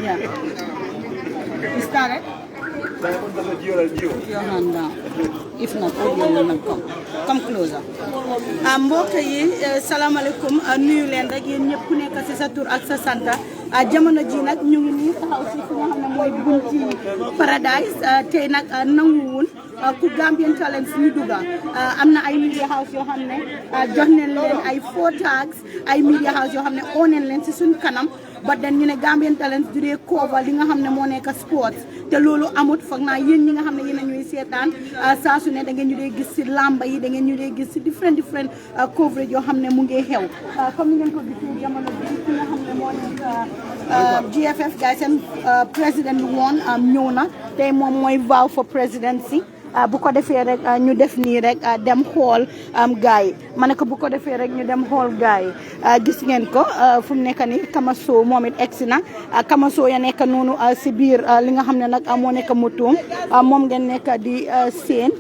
Yeah. You started? Your hand down. If not, audio will not come. Come closer. Mbokk yi salaamaaleykum nuyu leen rek yéen ñëpp ku nekk ci sa tur ak sa santa jamono ji nag ñu ngi nii taxaw ci fi nga xam ne mooy bunti Paradise tey nag nanguwul ku Gambian Talents ñu dugga am na ay media house yoo xam ne jox nañ leen ay 4 tags ay media house yoo xam ne oo nañ leen ci suñ kanam ba den ñu ne Gambian Talents du dee cover li nga xam ne moo nekk sports te loolu amut foog naa yéen ñi nga xam ne yéen a ñuy seetaan saa su ne da ngeen ñu dee gis ci lamba yi da ngeen ñu dee gis ci different coverage yoo xam ne mu ngi xew comme ni ngeen ko gisee jamono bi ki nga xam ne moo nekk GFF gars seen président bi woon ñëw na tey moom mooy vow for presidency bu ko defee rek ñu def nii rek dem xool gars yi ma ne ko bu ko defee rek ñu dem xool gars yi gis ngeen ko fu mu nekk nii Kamaso moom it egsi na Kamaso ya nekk noonu si biir li nga xam ne nag moo nekk motoom moom ngeen nekk di seen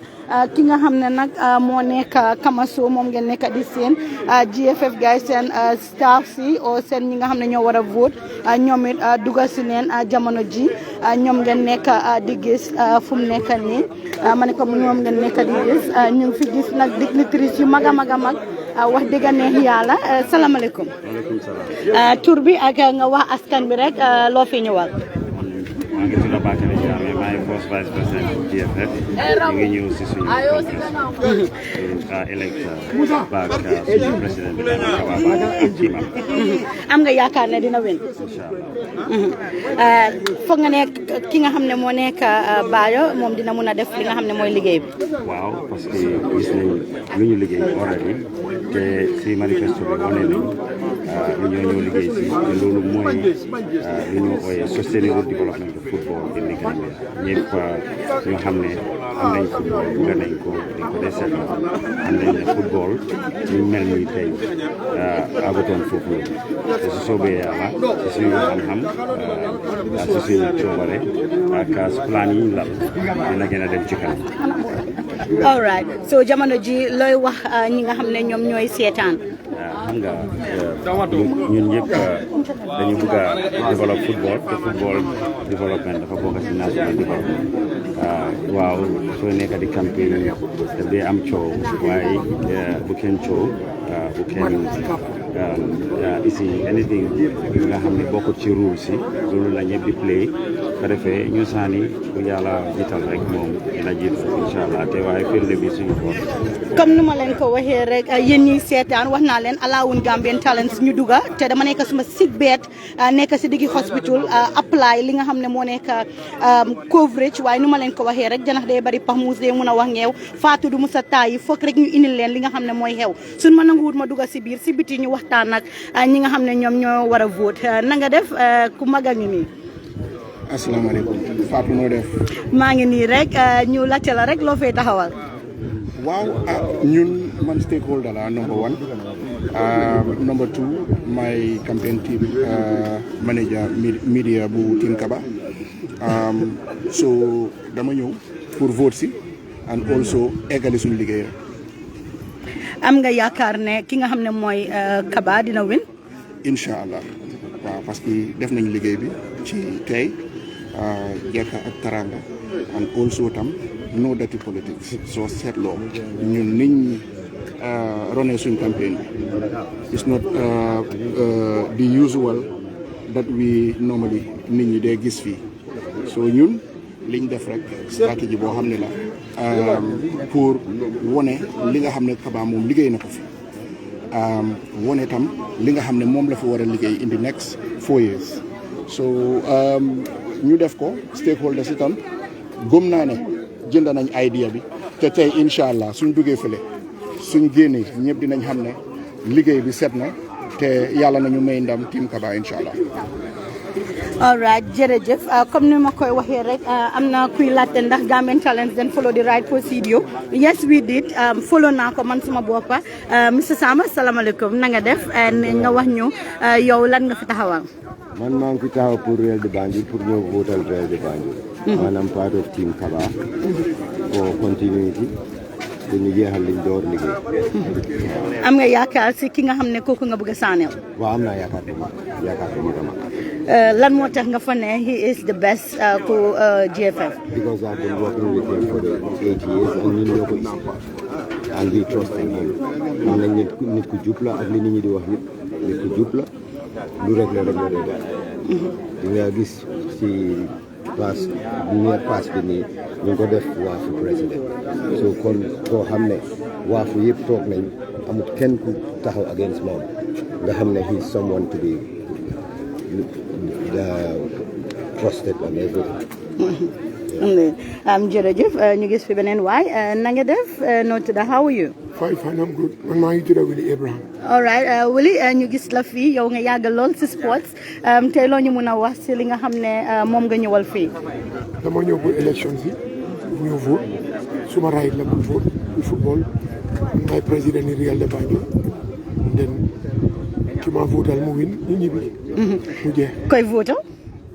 ki nga xam ne nag moo nekk Kamaso moom ngeen nekk di seen GFF gars seen staff si o seen ñi nga xam ne ñoo war a vote ñoom it dugal si neen jamono ji ñoom ngeen nekk di gis fu mu nekk nii ma ne ko ñoom ngeen nekk di gis ñu ngi fi gis nag dignitaires yu mag a mag a mag wax dëgg neex yàlla salaamaaleykum. waaleykum salaam. tur bi ak nga wax askan bi rek loo fi ñëwal. maa ngi tudd Bakary Diame maa ngi first vice président GFF ñu ngi ñëw si suñu congrès élect baak suñu président bi am nga yaakaar ne dina wén foog nga ne ki nga xam ne moo nekk Bayo moom dina mun a def li nga xam ne mooy liggéey bi. waaw parce que gis nañ lu ñu liggéey already te si manifesto bi wane nañ lu ñoo ñëw liggéey si te loolu mooy lu ñu ooyee sustainable development of football in the Gambia ñëpp ñoo xam ne am nañ football bëgg nañ ko di ko dee seetlu am nañ ne football ñu mel nii tey agutoon foofu noonu te su soobee yàlla ci suñu xam-xam ci suñu coobare ak plan yi ñu lal dina gën a dem ci kanam. all right so jamono ji looy wax ñi nga xam ne ñoom ñooy seetaan. xam nga ñun ñëpp dañu bëgg a développer football te football développement dafa bokk ci national développement waaw soo nekk di campagne te day am coow waaye bu kenn coow bu kenn ici anything nga xam ne bokkut ci rule si loolu la ñëpp di play ko defee ñu saani bu yàlla jiital rek moom dina jiit incha allah te waaye firnde bi suñu bopp. comme nu ma leen ko waxee rek yéen ñi seetaan wax naa leen alaawun Gambian Talents ñu dugga te dama nekk suma sick bed nekk si diggi hospital apply li nga xam ne moo nekk coverage waaye nu ma leen ko waxee rek janax day bari pax muus day mun a wax ngeew faatu du musa taayi foog rek ñu indil leen li nga xam ne mooy xew suñ ma nanguwut ma dugga si biir si biti ñu waxtaan nag ñi nga xam ne ñoom ñoo war a vote na nga def ku mag a ngi nii. asalaamaaleykum Fatou noo def. maa ngi nii rek ñu laajte la rek loo fay taxawal. waaw ñun man stakeholder la number 1 number 2 my campaign team manager media bu Team Kaba so dama ñëw pour vote si and also eggali suñu liggéey rek. am nga yaakaar ne ki nga xam ne mooy Kaba dina win. incha allah waaw parce que def nañu liggéey bi ci tey jekka ak taranga and also tam no dirty politics soo seetloo ñun niñ running suñ campaign bi it's not the usual that we normally nit ñi dee gis fii so ñun liñ def rek stratégie boo xam ne la pour wone li nga xam ne Kaba moom liggéey na ko fi wone tam li nga xam ne moom la fi war a liggéey in the next 4 years so ñu def ko stakeholders itam gëm naa ne jënd nañ idea bi te tey incha allah suñ duggee fële suñ génnee ñëpp dinañ xam ne liggéey bi set na te yàlla nañu may ndam Team Kaba incha allah. all right jërëjëf comme ni ma koy waxee rek am na kuy laajte ndax Gambian Talents den follow the right procedure yes we did follow naa ko man suma boppa monsieur Sama salaamaaleykum na nga def nga wax ñu yow lan nga fi taxawal. man maa ngi fi taxaw pour réel de Banjul pour ñëw votal réel de Banjul. maanaam part of Team Kaba for continuity pour ñu jeexal liñ door liggéey. am nga yaakaar si ki nga xam ne kooku nga bëgg a saaneel. waaw am naa yaakaar bu mag yaakaar bu mag. lan moo tax nga fa ne he is the best for GFF. Because I've been working with him for the 8 years and ñun ñoo ko isi and we trust in him. Am nañ nit ku jub la ak li nit ñi di wax yëpp nit ku jub la lu rek la def di nga gis si pass bi nii ñu ngi ko def waafu président so kon koo xam ne waafu yëpp toog nañ amut kenn ku taxaw against moom nga xam ne he is someone to be trusted and everything. Jërëjëf ñu gis fi beneen waay na nga def noo tudd how are you? Fine, I'm good. Man maa ngi tudd Willie Abraham. All right Willie ñu gis la fii yow nga yàgg lool si sports tey loo ñu mën a wax si li nga xam ne moom nga ñëwal fii. dama ñëw pour élection si bu ñëw vote suma right la pour vote pour football maay président ni Real de Banjul then ki ma votal mu win ñu ñibbi. mu jeex. koy votal.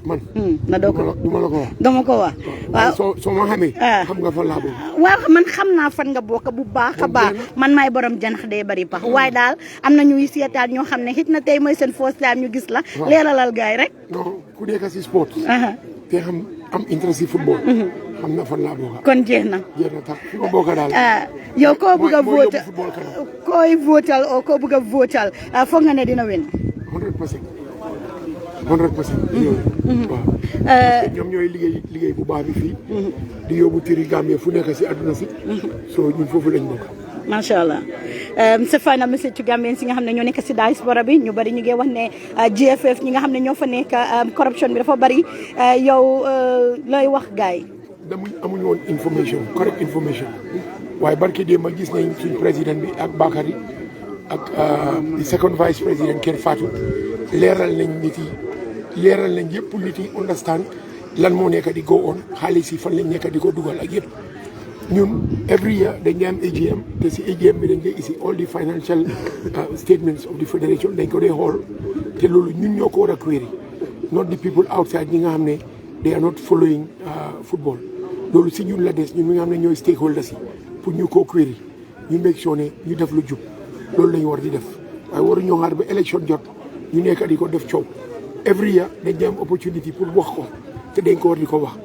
man. na doo ko duma la ko wax. dama ko wax. waaw soo ma xamee. xam nga fan laa bokk. waaw man xam naa fan nga bokk bu baax a baax man maay borom janax day bari pax waaye daal am na ñuy seetaan ñoo xam ne xit na tey mooy seen first time ñu gis la. leeralal gaay rek. non ku nekk si sport. te xam am interest si football. xam na fan laa bokk. kon jeex na. jeex na tax fi ma bokk daal. yow koo bëgg a votal football kanam. koy votal o koo bëgg a votal foog nga ne dina win. 100%. waaw. ñoom ñooy liggéey bu baax bi fii. di yóbbu tiri Gambie fu nekk si àdduna si. soo ñun foofu lañ bokk. macha allah sa final message ci Gambien si nga xam ne ñoo nekk si diaspora bi ñu bari ñu ngi wax ne GFF ñi nga xam ne ñoo fa nekk corruption bi dafa bari yow looy wax gaay amuñu woon correct information waaye barki démb ma gis nañ suñ président bi ak Bakary ak di second vice président Ker Fatou leeral nañ nit yëpp nit yi understand lan moo nekk di go on xaalis yi fan lañ nekk di ko dugal ak yëpp ñun every year dañ am AGM te si AGM bi dañ koy isi all the financial statements of the federation dañ ko dee xool te loolu ñun ñoo ko war a query not the people outside ñi nga xam ne they are not following football loolu si ñun la des ñun ñi nga xam ne ñooy stakeholders yi pour ñu koo query ñu make sure ne ñu def lu jub loolu lañu war di def waaye waru ñoo xaar ba élection jot ñu nekk di ko def coow every year dañ am opportunity pour wax ko te dañ ko war di ko wax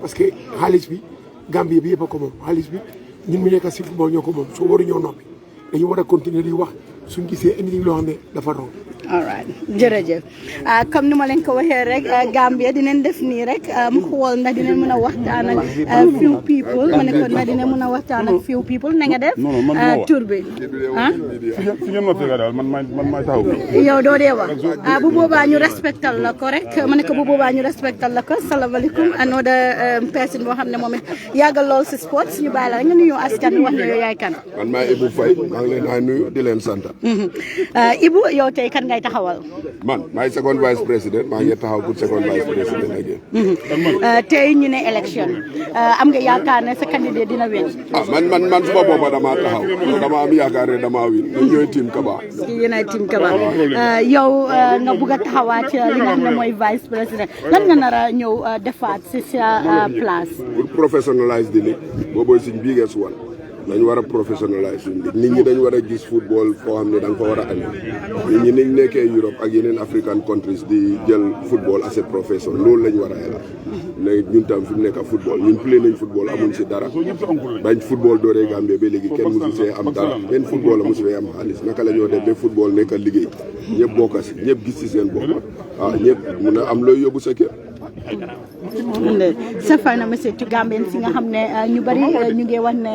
parce que xaalis bi Gambie bi yëpp a ko moom xaalis bi ñun mu nekk si football ñoo ko moom soo waru ñoo noppi dañu war a continuer di wax suñ gisee anything loo xam ne dafa romb. all right jërëjëf comme ni ma leen ko waxee rek Gambia dinañ def nii rek xool ndax dinañ mën a waxtaan ak few people ma ne ko ndax dinañ mën a waxtaan ak few people na nga def tur bi fi ngeen ma fekk daal man maay taxaw yow doo dee wax bu boobaa ñu respectal la ko rek ma ne ko bu boobaa ñu respectal la ko salaamaaleykum another person boo xam ne moom it yàggal lool si sports ñu bàyyi la rek nga nuyu askan wax ne yow yaay kan man maay Ibou Faye maa ngi leen di nuyu di leen sant Ibou yow tey kan ngay taxawal man maay second vice président maa ngi taxaw pour second vice président again tey ñu ne élection am nga yaakaar ne sa candidat dina win man suma boppa dama taxaw dama am yaakaar ne dama win ñun ñooy team Kaba yéen ay team Kaba yow nga bugg a taxawaat li nga xam ne mooy vice président lan nga nar a ñëw defaat si sa place pour professionnalize di ligue boobu suñ biggest one dañu war a professionnalize suñu ligue nit ñi dañu war a gis football foo xam ne da nga fa war a andi nit ñi niñ nekkee Europe ak yeneen African countries di jël football as a profession loolu lañ war a yela ne ñun tam fi mu nekk football ñun play nañ football amuñ si dara bañ football dooree Gambie ba léegi kenn mosu see am dara benn football la mosu fee am xaalis naka la ñoo def ba football nekk liggéey ñëpp bokk si ñëpp gis si seen bopp ñëpp mun a am looy yóbbu sa kër sa final message ci Gambien si nga xam ne ñu bari ñu ngi wax ne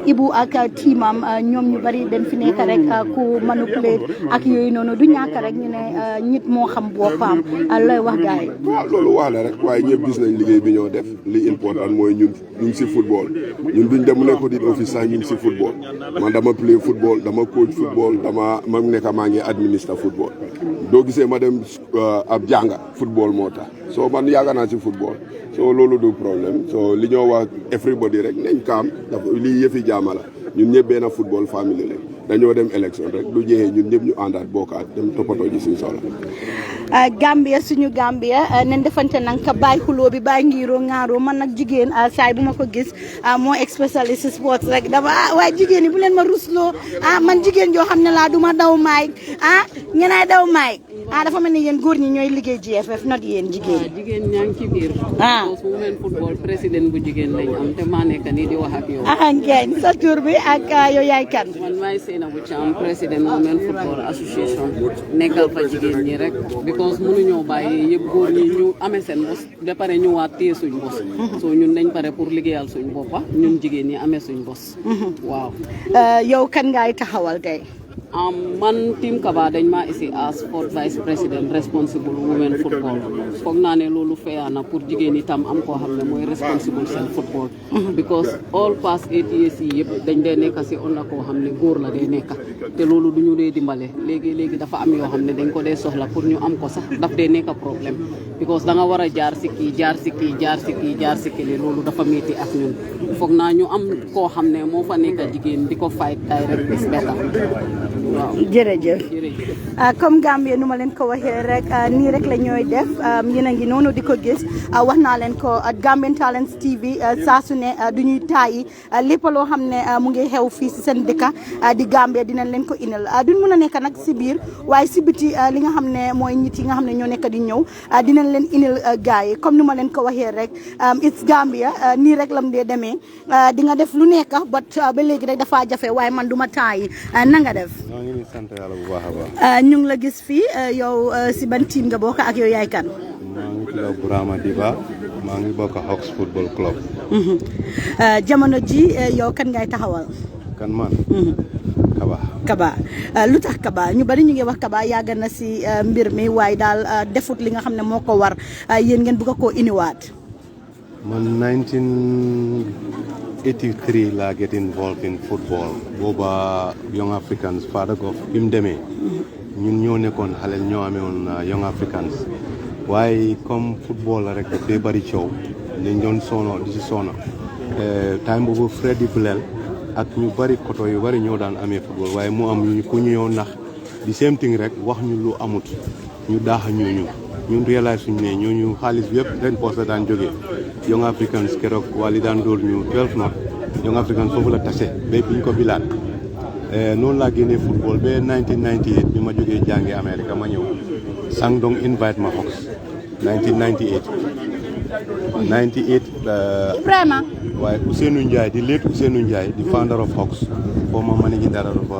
Ibou ak teamam ñoom ñu bari dañ fi nekk rek ku manipulate ak yooyu noonu du ñàkk rek ñu ne nit moo xam boppam looy wax gars yi loolu wax la rek waaye ñëpp gis nañ liggéey bi ñoo def li important mooy ñun ñu ngi si football ñun duñ dem nekk di office sax ñu ngi si football man dama play football dama coach football dama nekk maa ngi administre football doo gisee ma dem ab jànga football moo tax so man yàgg naa si football so loolu du problème so li ñoo wax everybody rek nañ kaam dafa lii yëfi jaama la ñun ñëpp benn football family lañ dañoo dem élection rek du jeexee ñun ñëpp ñu àndaat bokkaat dem toppatoo ji suñu soxla. Gambia suñu Gambia nañ defante nag ka bàyyi xuloo bi bàyyi ngiroo ŋaaroo man nag jigéen saay bu ma ko gis moo spécialiste sports rek dafa waaye jigéen yi bu leen ma rusloo man jigéen joo xam ne laa duma daw maay ngeenaay daw maay dafa mel ni yéen góor ñi ñooy liggéey GFF not yéen jigéen jigéen ñaa ngi ci biir women football président bu jigéen lañ am te maa nekk nii di wax ak yow ngeen sa tur bi ak yow yaay kan man maay Seynabou Thiam président women football association nekkal fa jigéen ñi rek because mënuñoo bàyyi yëpp góor ñi ñu amee seen bos ba pare ñu waat téye suñ bos so ñun dañ pare pour liggéeyal suñ boppa ñun jigéen ñi amee suñ bos waaw yow kan ngaay taxawal tey man team Kaba dañ ma isi as sport vice president responsible women football foog naa ne loolu feya na pour jigéen itam am koo xam ne mooy responsible seen football because all past 8 years yi yëpp dañ dee nekk si on na koo xam ne góor la dee nekk te loolu du ñu dee dimbale léegi dafa am yoo xam ne dañ ko dee soxla pour ñu am ko sax daf dee nekk problème because da nga war a jaar si kii jaar si kii jaar si kii jaar si kii loolu dafa métti ak ñun foog naa ñu am koo xam ne moo fa nekk jigéen di ko fight direct is better jërëjëf comme Gambie nu ma leen ko waxee rek nii rek la ñooy def yéen a ngi noonu di ko gis wax naa leen ko Gambian Talents TV saa su ne du ñuy taayi lépp loo xam ne mu ngi xew fii si seen dëkk di Gambie dinañ leen ko indil duñ mën a nekk nag si biir waaye si biti li nga xam ne mooy nit yi nga xam ne ñoo nekk di ñëw dinañ leen indil gars yi comme ni ma leen ko waxee rek it's Gambia nii rek lam dee demee di nga def lu nekk but ba léegi rek dafa jafe waaye man duma taayi na nga def maa ngi sant yàlla bu baax a baax. ñu ngi la gis fii yow si ban team nga bokk ak yow yaay kan. maa ngi tudd Burama Diba maa ngi bokk Hawks football club. jamono ji yow kan ngay taxawal. kan man. Kaba. Kaba lu tax Kaba ñu bari ñu ngi wax Kaba yàgg na si mbir mi waaye daal defut li nga xam ne moo ko war yéen ngeen bëgg koo iniwaat. man 1983 laa get involved in football booba Young Africans Father Goff bi mu demee ñun ñoo nekkoon xale ñoo amee woon Young Africans waaye comme football la rek daf dee bari coow dañ doon soono di si soona time boobu Freddy Bilal ak ñu bari koto yu bari ñoo daan amee football waaye mu am ñu ku ñëw nax di same thing rek wax ñu lu amut ñu daax ñun réalise suñu ne ñooñu xaalis bi yëpp ren poste la daan jógee Young Africans keroog wali daan dóor ñu 12 not Young Africans foofu la tase ba biñ ko bilaat noonu laa génnee football ba 1998 bi ma jógee jàngi Amérique ma ñëw Sangdong invite ma Hawks 1998 Ibrahima waaye Ousseynou Ndiaye di late Ousseynou Ndiaye di founder of Hawks former managing director of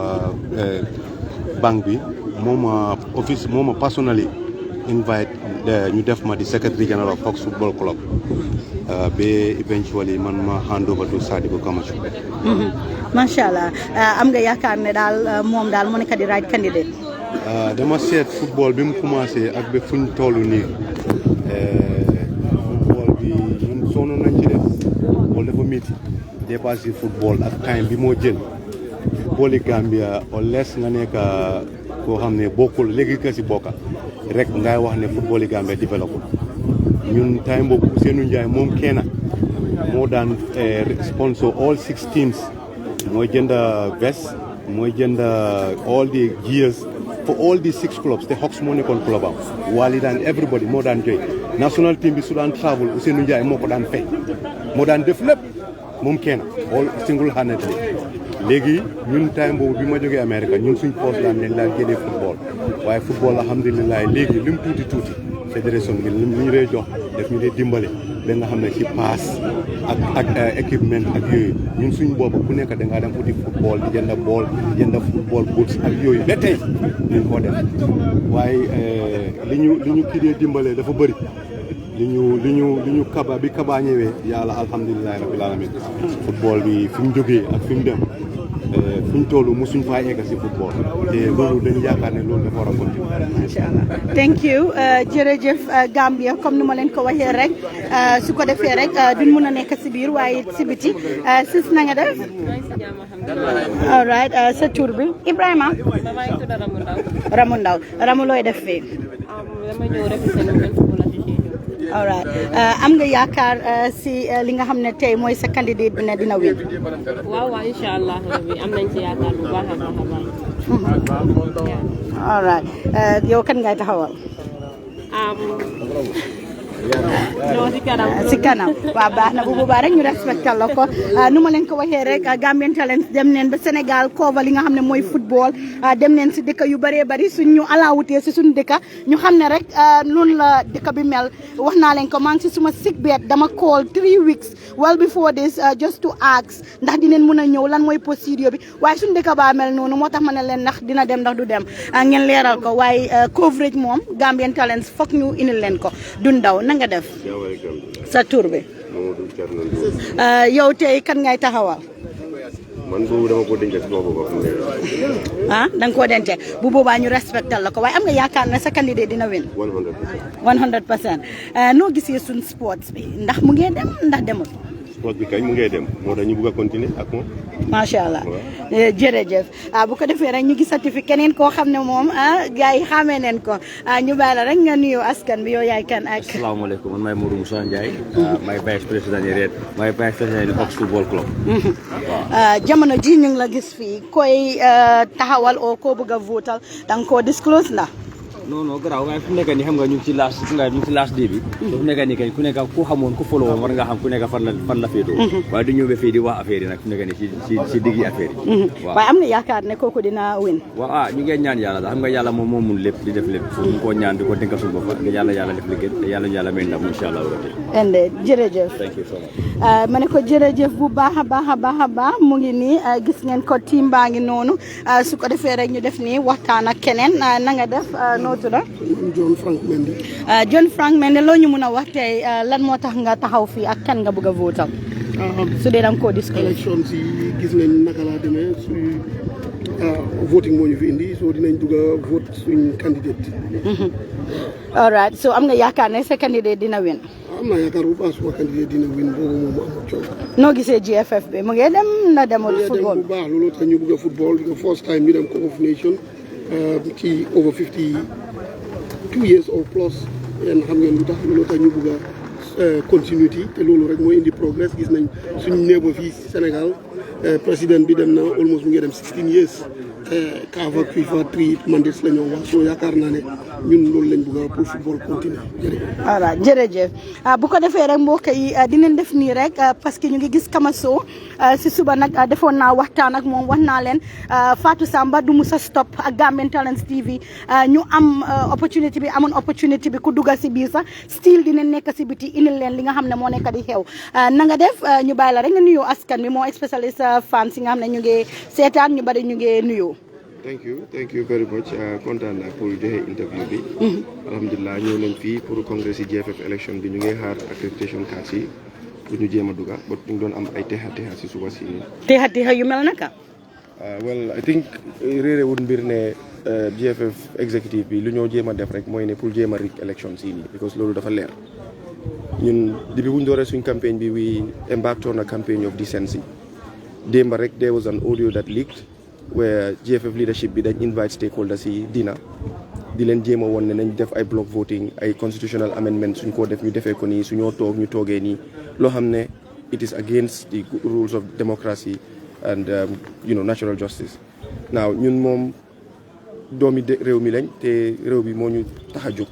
banque bi mooma office mooma personally invite ñu def ma di secretary general of Hawks football club ba eventually man ma hand over to Sadibou Kamacho. macha allah am nga yaakaar ne daal moom daal mu nekk di right candidate. dama seet football bi mu commencé ak ba fuñ toll nii football bi ñun sonn nañ ci def football dafa métti dépassé football ak time bi moo jël football yi Gambia au less nga nekk koo xam ne bokkul léegi ka si bokka rek ngay wax ne football yi Gambia développé ñun time boobu Ousseynou Ndiaye moom kenn moo daan sponsor all 6 teams mooy jënd vest mooy jënd all the gears for all these 6 clubs te Hawks moo nekkoon club am Wally daan everybody moo daan joy national team bi su daan travel Ousseynou Ndiaye moo ko daan fay moo daan def lépp moom kenn all single handedly léegi ñun time boobu bi ma jógee Amérique ñun suñ poste daan leen daan génnee football waaye football alhamdulilah léegi lim tuuti fédération bi li ñu lay jox def ñu dee dimbale ba nga xam ne ci pass ak équipement ak yooyu ñun suñ boobu ku nekk da ngaa dem uti football di jënd bool di jënd football boots ak yooyu ba tey ñu ko def waaye li ñu kii dee dimbale dafa bëri li ñu kaba bi kaba ñëwee yàlla alhamdulilahi rabbil alamin football bi fi mu jógee ak fi mu dem fu ñu toll mosuñ faa egg si football te loolu dañu yaakaar ne loolu dafa war a continuer. macha allah thank you jërëjëf Gambia comme ni ma leen ko waxee rek su ko defee rek duñ mun a nekk si biir waaye si biti sis na nga def. all right sa tur bi Ibrahima. maa ngi tudd Ramu Ndaw. Ramu looy def fii. dama ñëw rek alright am nga yaakaar si li nga xam ne tey mooy sa candidate bi ne dina win. waaw incha allah am nañ ci yaakaar bu baax a baax. alright yow kan ngay taxawal. non si kanam waaw baax na bu boobaa rek ñu respecté la ko nu ma leen ko waxee rek Gambian Talents dem neen ba Sénégal cover li nga xam ne mooy football dem neen si dëkk yu bëree bëri suñ ñu alaawutee si suñu dëkk ñu xam ne rek noonu la dëkk bi mel wax naa leen ko maa ngi si suma sick bed dama call 3 weeks well before this just to ask ndax dineen mën a ñëw lan mooy procédure bi waaye suñu dëkk baa mel noonu moo tax ma ne leen ndax dina dem ndax du dem ngeen leeral ko waaye coverage moom Gambian Talents foog ñu indil leen ko du ndaw na nga def sa tur bi yow tey kan ngay taxawal. man boobu dama ko denc ci boobu da nga koo dente bu boobaa ñu respectal la ko waaye am nga yaakaar ne sa candidat dina win 100% noo gisee suñ sports bi ndax mu ngee dem ndax demul. sport bi kañ mu ngee dem moo tax ñu bugg a continuer ak moom. macha allah jërëjëf bu ko defee rek ñu gisati fi keneen koo xam ne moom gars yi xamee neen ko ñu bàyyi la rek nga nuyoo askan bi yow yaay kan ak. asalaamaaleykum man maay Modou Moussa Ndiaye. maay vice président yi Red maay vice président yi Ox Football Club. jamono ji ñu ngi la gis fii koy taxawal oo koo bëgg a votal da nga koo disclose la. non non garaaw waaye fu mu nekk nii xam nga ñu ngi ci last day bi. fu mu nekk nii kay ku nekk ku xamoon ku follow woon war nga xam ku nekk fan la féetoo. waaye du ñëw ba fii di wax affaire yi nag fu mu nekk nii ci diggi affaire yi. waaye am na yaakaar ne kooku dina win. waaw ñu ngi ñaan yàlla daal xam nga yàlla moom moo mun lépp di def lépp. fu mu ko ñaan di ko dénkal suñu bopp nga yàlla def liggéey te yàlla may ndam incha allah rabbi. ende jërëjëf. thank you so much. ma ne ko jërëjëf bu baax a baax mu ngi nii gis ngeen ko team baa ngi noonu su ko defee rek ñu def nii waxtaan ak keneen na nga def noo tudd John Frank Mendy. John Frank Mendy loo ñu mun a wax tey lan moo tax nga taxaw fii ak kan nga bëgg a votal su dee da nga koo discuter. élection si gis nañ naka laa demee suy voting moo ñu fi indi soo dinañ dugg a vote suñ candidate. all right so am nga yaakaar ne sa candidate dina win. am naa yaakaar bu baax suma candidate dina win boobu moom amul coow. noo gisee GFF bi mu ngi dem na demul football. bu baax loolu tax ñu bëgg a football the first time ñu dem Cup of Nations ci over 52 years or plus yéen xam ngeen lu tax loolu tax ñu bëgg a continuity te loolu rek mooy indi progress gis nañ suñu néebo fii Sénégal président bi dem na almost mu ngi dem 16 years Kava Kuifa 3 mandates la ñoo wax soo yaakaar naa ne ñun loolu lañ bëgg a pour football continuer jërëjëf. voilà jërëjëf bu ko defee rek mbokk yi dinañ def nii rek parce que ñu ngi gis Kamaso si suba nag defoon naa waxtaan ak moom wax naa leen Fatou Samba du musa stop ak Gambian Talents TV ñu am opportunité bi amoon opportunité bi ku duggal si biir sax still dinañ nekk si biti indil leen li nga xam ne moo nekk di xew na nga def ñu bàyyi la rek nga nuyoo askan bi moo spécialiste fans yi nga xam ne ñu ngi seetaan ñu bari ñu ngi nuyoo. thank you very much kontaan naa pour joxe interview bi. alhamdulilah ñëw nañ fii pour congrès yi GFF election bi ñu ngi xaar accreditation cards yi pour ñu jéem a dugga ba ñu doon am ay texa si suba si nii. texa yu mel naka. well I think réerewul mbir ne GFF executive bi lu ñoo jéem a def rek mooy ne pour jéem a rig election si nii because loolu dafa leer ñun depuis bu ñu dooree suñ campagne bi we embarked on a campaign of decency démba rek there was an audio that leaked where GFF leadership bi dañ invite stakeholders yi dinner di leen jéem a woon ne nañ def ay block voting ay constitutional amendment suñ koo def ñu defee ko nii suñoo toog ñu toogee nii loo xam ne it is against the rules of democracy and natural justice. now ñun moom doomi réew mi lañ te réew bi moo ñu tax a jóg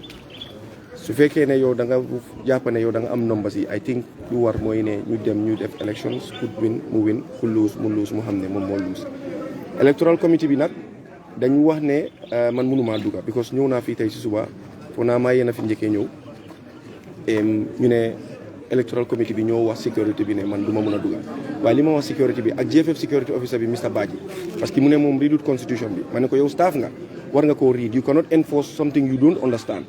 su fekkee ne yow da nga jàpp ne yow da nga am nomba si I think lu war mooy ne ñu dem ñu def elections ku win mu win ku lose mu xam ne moom moo lose. electoral committee bi nag dañu wax ne man mënumaa dugga because ñëw naa fii tey si suba foo naa maa yéen a fi njëkkee ñëw ñu ne electoral committee bi ñoo wax sécurité bi ne man du ma mën a dugga waaye li ma wax sécurité bi ak GFF security officer bi Mr Badji parce que mu ne moom readut constitution bi ma ne ko yow staff nga war nga koo read you cannot enforce something you don't understand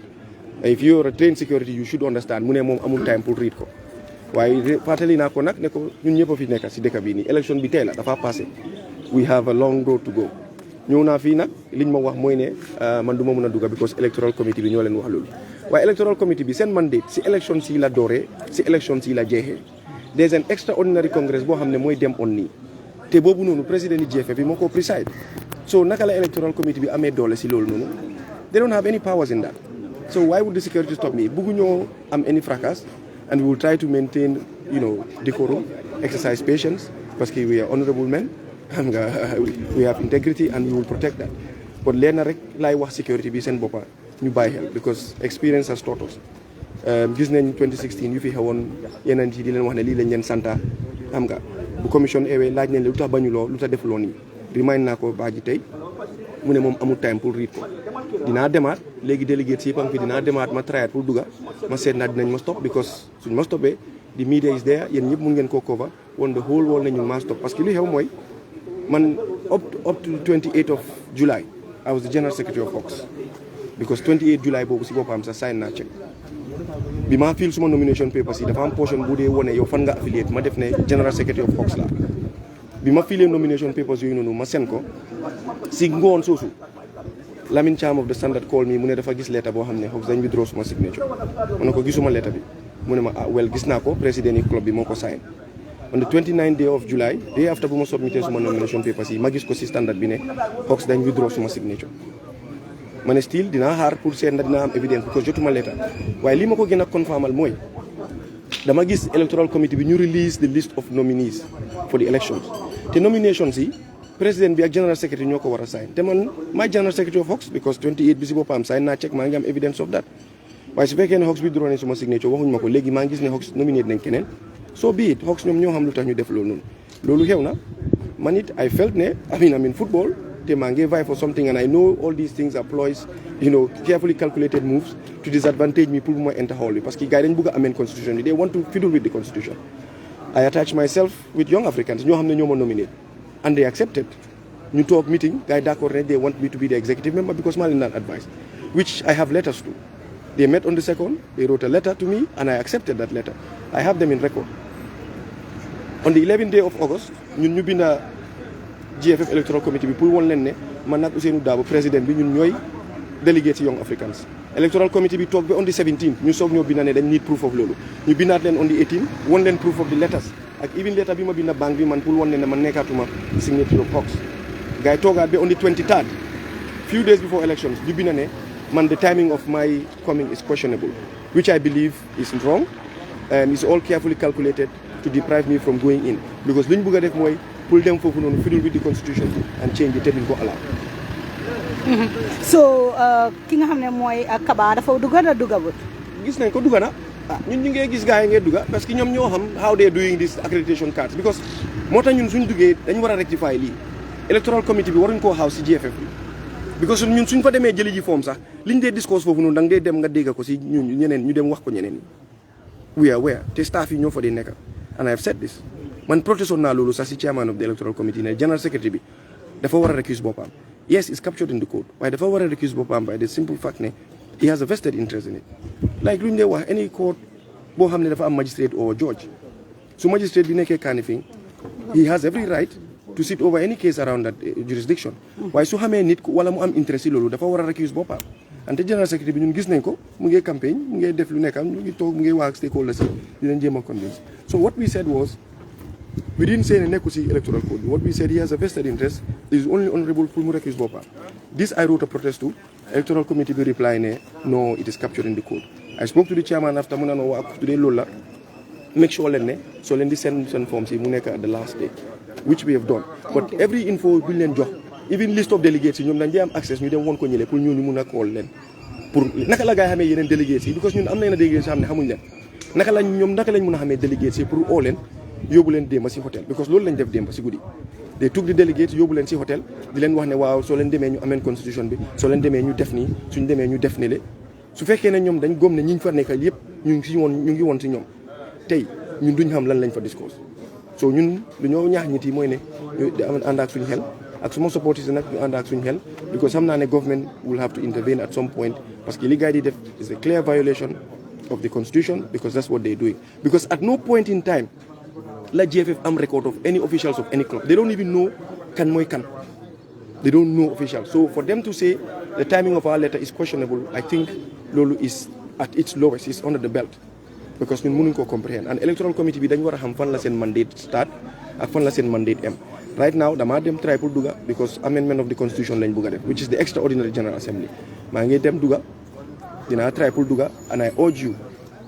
if you are a trained security you should understand mu ne moom amul time pour read ko waaye fàttali naa ko nag ne ko ñun ñëpp a fi nekk si dëkk bi nii élection bi tey la dafa passé we have a long road to go ñëw naa fii nag liñ ma wax mooy ne man du ma mën a dugga because electoral committee bi ñoo leen wax loolu waaye electoral committee bi seen mandate si élection si la dooree si élection si la jeexee there's an extraordinary congress boo xam ne mooy dem on nii te boobu noonu président yi GFF bi moo ko preside so naka la electoral committee bi amee doole si loolu noonu they don't have any powers in that So why would the security stop me? Buguñoo am any fracas, and we will try to maintain, decorum, exercise patience, because we are honorable men, we have integrity, and we will protect that. But learn rek lay wax security bi sen bopa ñu bàyyi xel because experience has taught us. Gis nañ 2016 yu fi xewoon yeneen yi di leen wax ne lii lañ leen santa xam nga bu commission ewe laaj nañ la lu tax bañuloo lu tax defuloo nii remind naa ko baaji tey mu ne moom amul time pour read ko dinaa demaat léegi délégué si yëpp fi dinaa demaat ma trayat pour dugga ma seet naa dinañ ma stop because suñ ma stoppee the media is there yéen ñëpp mun ngeen koo cover won the whole world nañu ma stop parce que li xew mooy man up to 28th of July I was the General Secretary of Fox because 28 July boobu si boppam sa sign naa check bi ma fil suma nomination papers yi dafa am portion bu dee wone yow fan nga affiliate ma def ne General Secretary of Fox la bi ma filee nomination papers yooyu noonu ma sen ko si ngoon soosu Lamin Cham of the Standard call me mu ne dafa gis lettre boo xam ne Hawks dañ withdraw suma signature ma ne ko gisuma lettre bi mu ne ma well gis naa ko président yi club bi moo ko sign on the 29th day of July day after bu ma submité suma nomination papers yi ma gis ko si Standard bi ne Hawks dañ withdraw suma signature ma ne still dinaa xaar pour seet na dina am evidence because jotuma lettre waaye li ma ko gën a confirmal mooy dama gis electoral committee bi ñu release the list of nominees for the elections te nominations yi président bi ak general secretary ñoo ko war a sign te man maay general secretary of Hawks because 28 bi si boppam sign naa check maa ngi am evidence of that waaye su fekkee ne Hawks bi withdraw ne suma signature waxuñ ma ko léegi maa ngi gis ne Hawks nominate nañ keneen so be it Hawks ñoom ñoo xam lu tax ñu def loolu noonu loolu xew na man it I felt ne I mean football te maa ngi vie for something and I know all these things are ploys carefully calculated moves to disadvantage me pour bu ma enter hall bi parce que gars yi dañ bëgg a amend constitution bi they want to fiddle with the constitution I attach myself with young Africans ñoo xam ne ñoo ma nominate and they accepted ñu toog meeting gars yi d'accord ne they want me to be the executive member because maa leen daan advice which I have letters to they met on the 2nd they wrote a letter to me and I accepted that letter I have them in record on the 11th day of August ñun ñu binda GFF electoral committee bi pour won leen ne man nag Ousseynou Dabo président bi ñun ñooy délégué ci young Africans electoral committee bi toog ba on the 17th ñu soog ñoo binda ne dañ need proof of loolu ñu bindaat leen on the 18th won leen proof of the letters ak even letter bi ma binda banque bi man pour won leen ne man nekkaatuma signature of Hawks gars yi toogaat ba on the 23rd few days before elections ñu binda ne man the timing of my coming is questionable which I believe is wrong and is all carefully calculated to deprive me from going in because li ñu bëgg a def mooy pour dem foofu noonu fiddle with the constitution and change it te duñ ko allow. so ki nga xam ne mooy Kaba dafa dugga na duggabut. gis nañ ko dugga na ñun ñu ngi gis gars yi ngeen dugga parce que ñoom ñoo xam how they doing this accreditation cards because moo tax ñun suñ duggee dañ war a rectifier lii electoral committee bi waruñ koo xaaw si GFF bi because ñun suñ fa demee jëli ji form sax liñ dee discourse foofu noonu da nga dee dem nga dégg ko si ñun ñeneen ñu dem wax ko ñeneen ñi we te staff yi ñoo fa dee nekk and I have said this man protestation naa loolu sax si chairman of the electoral committee ne general secretary bi dafa war a recuse boppam yes it's captured in the code waaye dafa war a recuse boppam by the simple fact ne he has a vested interest in it like lu ñu dee wax any court boo xam ne dafa am magistrate or judge su magistrate bi nekkee Kanifing he has every right to sit over any case around that jurisdiction waaye su xamee nit wala mu am interest si loolu dafa war a recuse boppam ante general secretary bi ñun gis nañ ko mu ngi campagne mu ngi def lu nekkam ñu ngi toog mu ngi wax ak stakeholders yi di leen jéem a convince so what we said was we didn't say nekku si electoral code what we said he has a vested interest it is only honorable pour mu recuse boppam this I wrote a protest to electoral committee bi reply ne no it is captured in the code I spoke to the chairman after mu ne no ak today loolu la make sure leen ne soo leen di send forms yi mu nekk at the last day which we have done but every info buñ leen jox even list of delegates yi ñoom dañ dee am access ñu dem woon ko ñële pour ñooñu mun a call leen pour naka la gaay xamee yeneen delegates yi because ñun am na yeneen delegates yi xam ne xamuñ leen naka lañ mun a xamee delegates yi pour oo leen yóbbu leen démba si hôtel because loolu lañ def démba si guddi they took the delegates yóbbu leen si hôtel di leen wax ne waaw soo leen demee ñu ameen constitution bi soo leen demee ñu def nii suñ demee ñu def ne le su fekkee ne ñoom dañ góom ne ñiñ fa nekkal yëpp ñu ngi woon si ñoom tey ñun duñ xam lan lañ fa discourse so ñun dañoo ñaax nit yi mooy ne ñu ànd ak suñu xel ak suma support yi nag ñu ànd ak suñu xel because xam naa ne government will have to intervene at some point parce que li gars yi di def is a clear violation of the constitution because that's what they're doing because at no point in time la GFF am record of any officials of any club they don't even know kan mooy kan they don't know officials so for them to say the timing of our letter is questionable I think loolu is at its lowest is under the belt because ñun mënuñ koo comprehend and electoral committee bi dañ war a xam fan la seen mandate start ak fan la seen mandate am right now damaa dem try pour dugga because amendment of the constitution lañ bëgg a def which is the extraordinary general assembly maa ngi dem dugga dinaa try pour duga and I urge you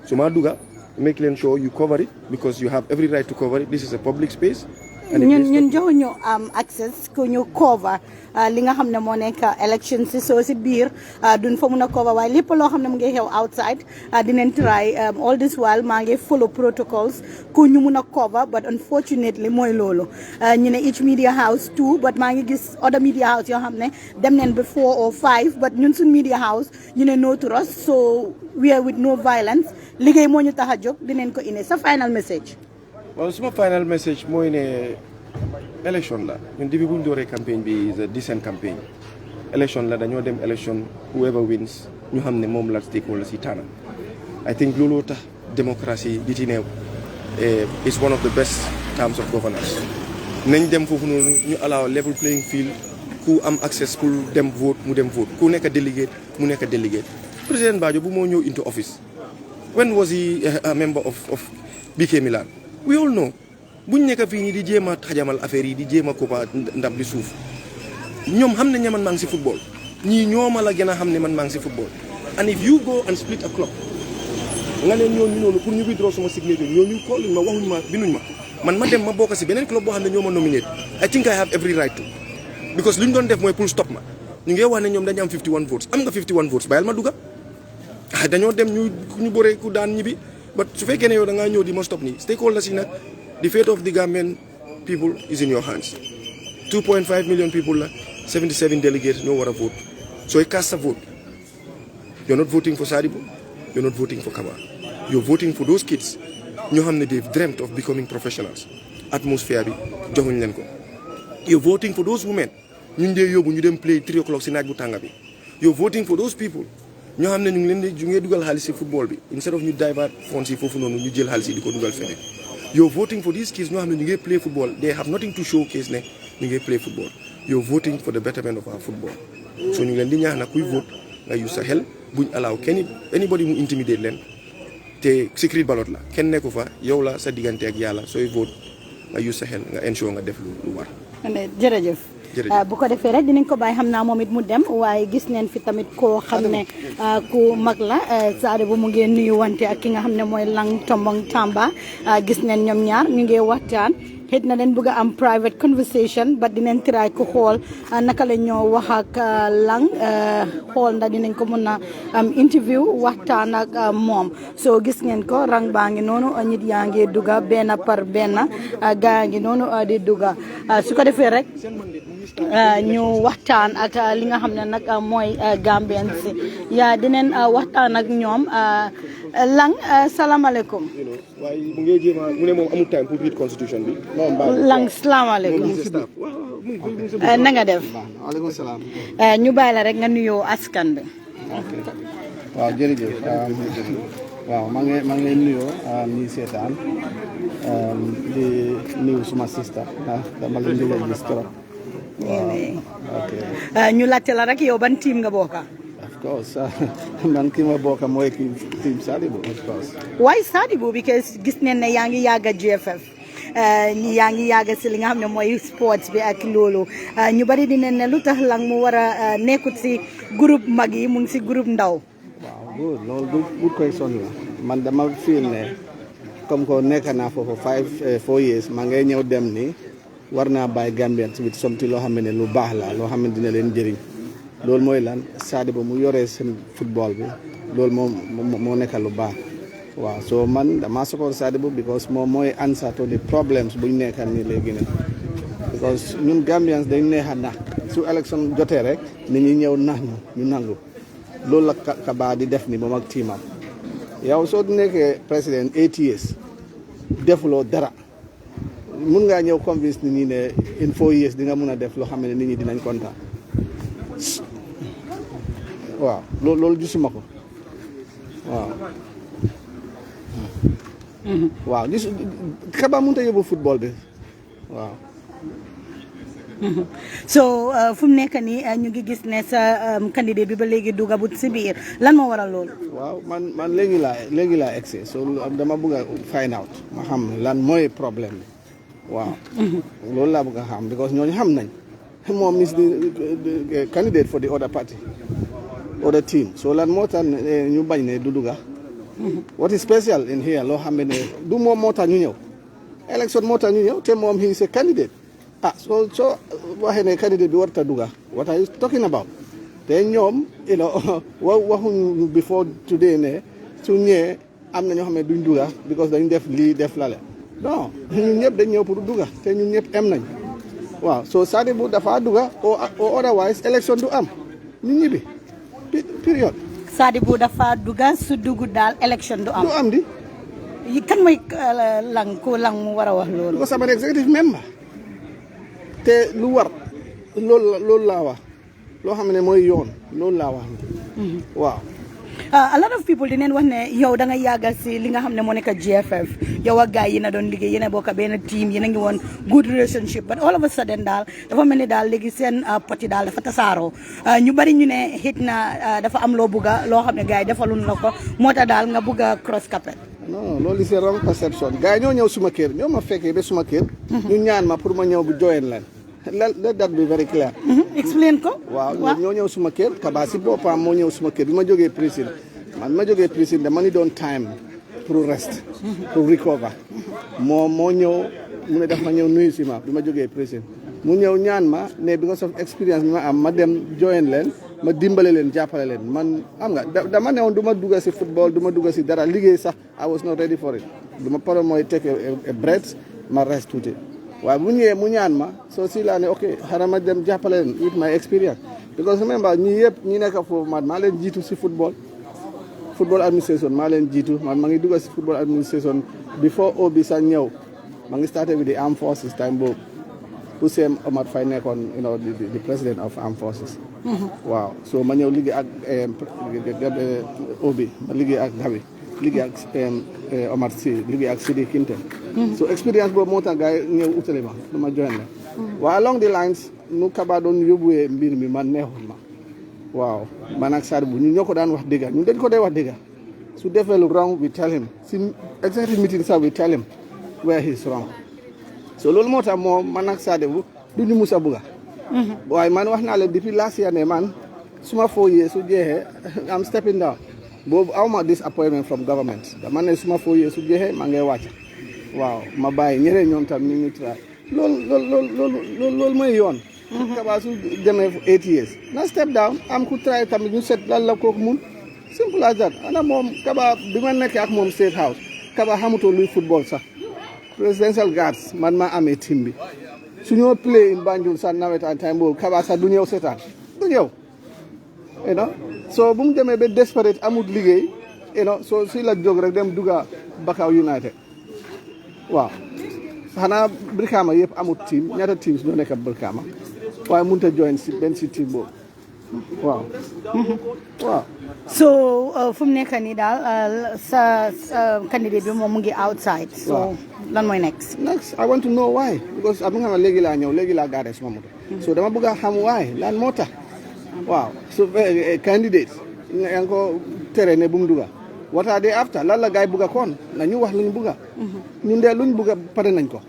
su ma duga make sure you cover it because you have every right to cover it. This is a public space. ñun joxuñu access ku ñu cover li nga xam ne moo nekk election si soo si biir duñ fa mun a cover waaye lépp loo xam ne mu ngi xew outside dinañ try all this while maa ngi follow protocols ku ñu mun a cover but unfortunately mooy loolu ñu ne each media house 2 but maa ngi gis other media house yoo xam ne dem neen ba 4 or 5 but ñun suñ media house ñu ne no to us so we are with no violence liggéey moo ñu tax a jóg dinañ ko ine sa final message. Well, suma final message mooy ne election la ñun depuis bu ñu dooree campagne bi is a decent campaign election la dañoo dem election whoever wins ñu xam ne moom la stakeholders si tànn I think looloo tax démocratie di ci neew is one of the best terms of governance nañ dem foofu noonu ñu allow level playing field ku am access pour dem vote mu dem vote ku nekk delegate mu nekk delegate président Bajo bu moo ñëw into office when was he a member of BK Milan we all know buñ nekk fii nii di jéem a xajamal affaire yi di jéem a koppa ndab li suuf ñoom xam nañ ne man maa ngi si football ñii ñooma la gën a xam ne man maa ngi si football and if you go and split a club nga ne ñooñu noonu pour ñu withdraw sama signature ñooñu ko luñ ma waxuñ ma binduñ ma man ma dem ma bokk si beneen club boo xam ne ñoo ma nominate I think I have every right to because luñ doon def mooy pour stop ma ñu ngi wax ne ñoom dañu am 51 votes am nga 51 votes bàyyil ma dugga dañoo dem ñu bëree ku daan ñibbi but su fekkee ne yow da ngaa ñëw di ma stop nii stakeholders yi nag the fate of the Gambian people is in your hands 2.5 million people la 77 delegates ñoo war a vote sooy cast a vote you're not voting for Sadibou you're not voting for Kaba you're voting for those kids ñoo xam ne they've dreamt of becoming professionals atmosphere bi joxuñ leen ko you're voting for those women ñu dee yóbbu ñu dem play 3 o'clock si naaj bu tànga bi you're voting for those people ñoo xam ne ñu ngi leen di ngee dugal xaalis si football bi instead of ñu divert funds yi foofu noonu ñu jël xaalis yi di ko dugal feneen you're voting for these kids ñoo xam ne ñu ngi play football they have nothing to showcase ne ñu ngi play football you're voting for the betterment of our football so ñu ngi leen di ñaax nag kuy vote nga use sa xel buñ allow anybody mu intimidate leen te secret ballot la kenn nekku fa yow la sa diggante ak yàlla sooy vote nga use sa xel nga ensure nga def lu war jërëjëf bu ko defee rek dinañ ko bàyyi xam naa moom it mu dem waaye gis neen fi tamit koo xam ne ku mag la Sadibou mu ngi nuyu wante ak ki nga xam ne mooy Lang Tombong Tamba gis neen ñoom ñaar ñu ngi waxtaan xëy na leen bëgg a am private conversation ba dinañ try ko xool naka la ñoo wax ak Lang xool ndax dinañ ko mën a am interview waxtaan ak moom soo gis ngeen ko rang baa ngi noonu nit yaa ngi dugga benn par benn gaa ngi noonu di dugga su ko defee rek ñu waxtaan ak li nga xam ne nag mooy Gambien si yaa dinañ waxtaan ak ñoom Lang salaamaaleykum. waaye mu ngi jéem a mu ne moom amul time pour read constitution bi. Lang salaamaaleykum. na nga def. waaleykum salaam. ñu bàyyi la rek nga nuyoo askan bi. waaw jërëjëf waaw maa ngi leen nuyoo ñi seetaan di nuyu suma sista dama leen di leen gis trop. ñu laajte la rek yow ban team nga bokka. Of course man ki ma bokka mooy team Sadibou of course. Why Sadibou? Because gis neen ne yaa ngi yàgg a GFF yaa ngi yàgg si li nga xam ne mooy sports bi ak loolu ñu bari dinañ ne lu tax Lang mu war a nekkut si groupe mag yi mu ngi si groupe ndaw. waaw good loolu du good question la man dama feel ne comme que nekk naa foofu 4 years maa ngay ñëw dem ni war naa bàyyi Gambians with something loo xam ne lu baax la loo xam ne dina leen jëriñ loolu mooy lan Sadibou mu yoree seen football bi loolu moo nekk lu baax waaw so man dama support Sadibou because moom mooy answer to the problems buñ nekkal ni léegi ne because ñun Gambians dañ neex a nax su élection jotee rek nit ñi ñëw nax ñu nangu loolu la Kaba di def ni moom ak tiimam yow soo nekkee président 8 years defuloo dara mun ngaa ñëw convince nit ñi ne in 4 years di nga mun a def loo xam ne nit ñi dinañ kontaan waaw loolu gisuma ko waaw. waaw gis Kaba mënut a yóbbu football bi waaw. so fu mu nekk nii ñu ngi gis ne sa candidat bi ba léegi dugabut si biir lan moo waral loolu. waaw man léegi laa egsi so dama bëgg a find out ma xam lan mooy problème bi waaw. loolu laa bëgg a xam because ñooñu xam nañ moom is the candidate for the other party other team. So lan moo tax ñu bañ ne du dugga. What is special in here loo xam ne du moom moo tax ñu ñëw. Election moo tax ñu ñëw te moom he is a candidate. So waxee ne candidate bi warut a dugga. What are you talking about? Te ñoom waxuñu before today ne su ñëwee am na ñoo xam ne duñ dugga because dañu def lii def lale. Non ñun ñëpp dañ ñëw pour dugga te ñun ñëpp am nañ. Waaw so Sadibou dafa dugga or otherwise election du am ñu ñibbi period. Sadibou dafa dugga su dugg daal election du am. Du am di. Kan mooy lang mu war a wax loolu. Because I'm an executive member. Te lu war loolu laa wax loo xam ne mooy yoon loolu laa wax. Waaw. A lot of people dinañ wax ne yow da nga yàggal si li nga xam ne moo nekk GFF yow ak gars yi na doon liggéey yéen a bokk benn team yéen a ngi woon good relationship but all of a sudden daal dafa mel ni daal léegi seen poti daal dafa tasaaroo ñu bari ñu ne xit na dafa am loo bugga loo xam ne gars yi defalun la ko moo tax daal nga bugg a cross carpet. Non loolu c'est wrong perception gars yi ñoo ñëw suma kër ñoo ma fekkee ba suma kër. ñu ñaan ma pour ma ñëw bu join leen. Let that be very clear. Explain ko. Waaw ñoo ñëw suma kër Kaba si boppam moo ñëw suma kër bi ma jógee prison man ma jógee prison dama ni doon time pour rest pour recover moo ñëw mu ne daf ma ñëw nuyu si ma bi ma jógee prison mu ñëw ñaan ma ne because of experience bi ma am ma dem join leen ma dimbale leen jàppale leen man xam nga dama ne woon du ma dugga si football du ma dugga si dara liggéey sax I was not ready for it du ma pare mooy take a breath ma rest tuuti waaye bu ñëwee mu ñaan ma soo si laa ne ok xaaral ma dem jàppale leen with my experience because remember ñi yëpp ñi nekk foofu man maa leen jiitu si football administration maa leen jiitu man ma ngi dugg si football administration before Obi sax ñëw ma ngi started with the armed forces time boobu Hussein Omar Faye nekkoon the president of armed forces. waaw so ma ñëw liggéey ak Obi ma liggéey ak Gabi liggéey ak Omar Sy liggéey ak Sidi Kinte. so expérience boobu moo tax gars yi ñëw utali ma du ma join la waaye along the lines nu Kaba doon yóbbuwee mbir mi man neexul ma waaw man ak Sadibou ñun ñoo ko daan wax dëgga ñun dañ ko dee wax dëgga su defee lu wrong we tell him si executive meeting sax we tell him where he is wrong so loolu moo tax moom man ak Sadibou du ñu mus a bugga waaye man wax naa leen depuis last year ne man suma 4 years su jeexee am stepping down boobu awma disappointment from government dama ne suma 4 years su jeexee maa ngay wàcc waaw ma bàyyi ñeneen ñoom tam ñu try loolu mooy yoon Kaba su demee 8 years na step down am ku try tamit ñu set lan la kooku mun simple as that ana moom Kaba bi ma nekkee ak moom State House Kaba xamutoo luy football sax presidential guards man maa amee team bi su ñoo play in Banjul sax nawetaan time boobu Kaba sax du ñëw seetaan du ñëw so bu mu demee ba desperate amut liggéey so si la jóg rek dem dugga Bakau United waaw xanaa Brikama yëpp amut team ñaata teams ñoo nekk Brikama waaye mënut a join si benn si team boobu waaw. so fu mu nekk nii daal sa candidate bi moom mu ngi outside. so lan mooy next I want to know why because am nga ma léegi laa ñëw léegi laa gaaree suma moto. so dama bëgg a xam why lan moo tax waaw so candidate yaa ngi ko tere ne bu mu dugga what are they after lan la gaay bugga kon nañu wax luñ bugga ñun de luñ bugga pare nañ ko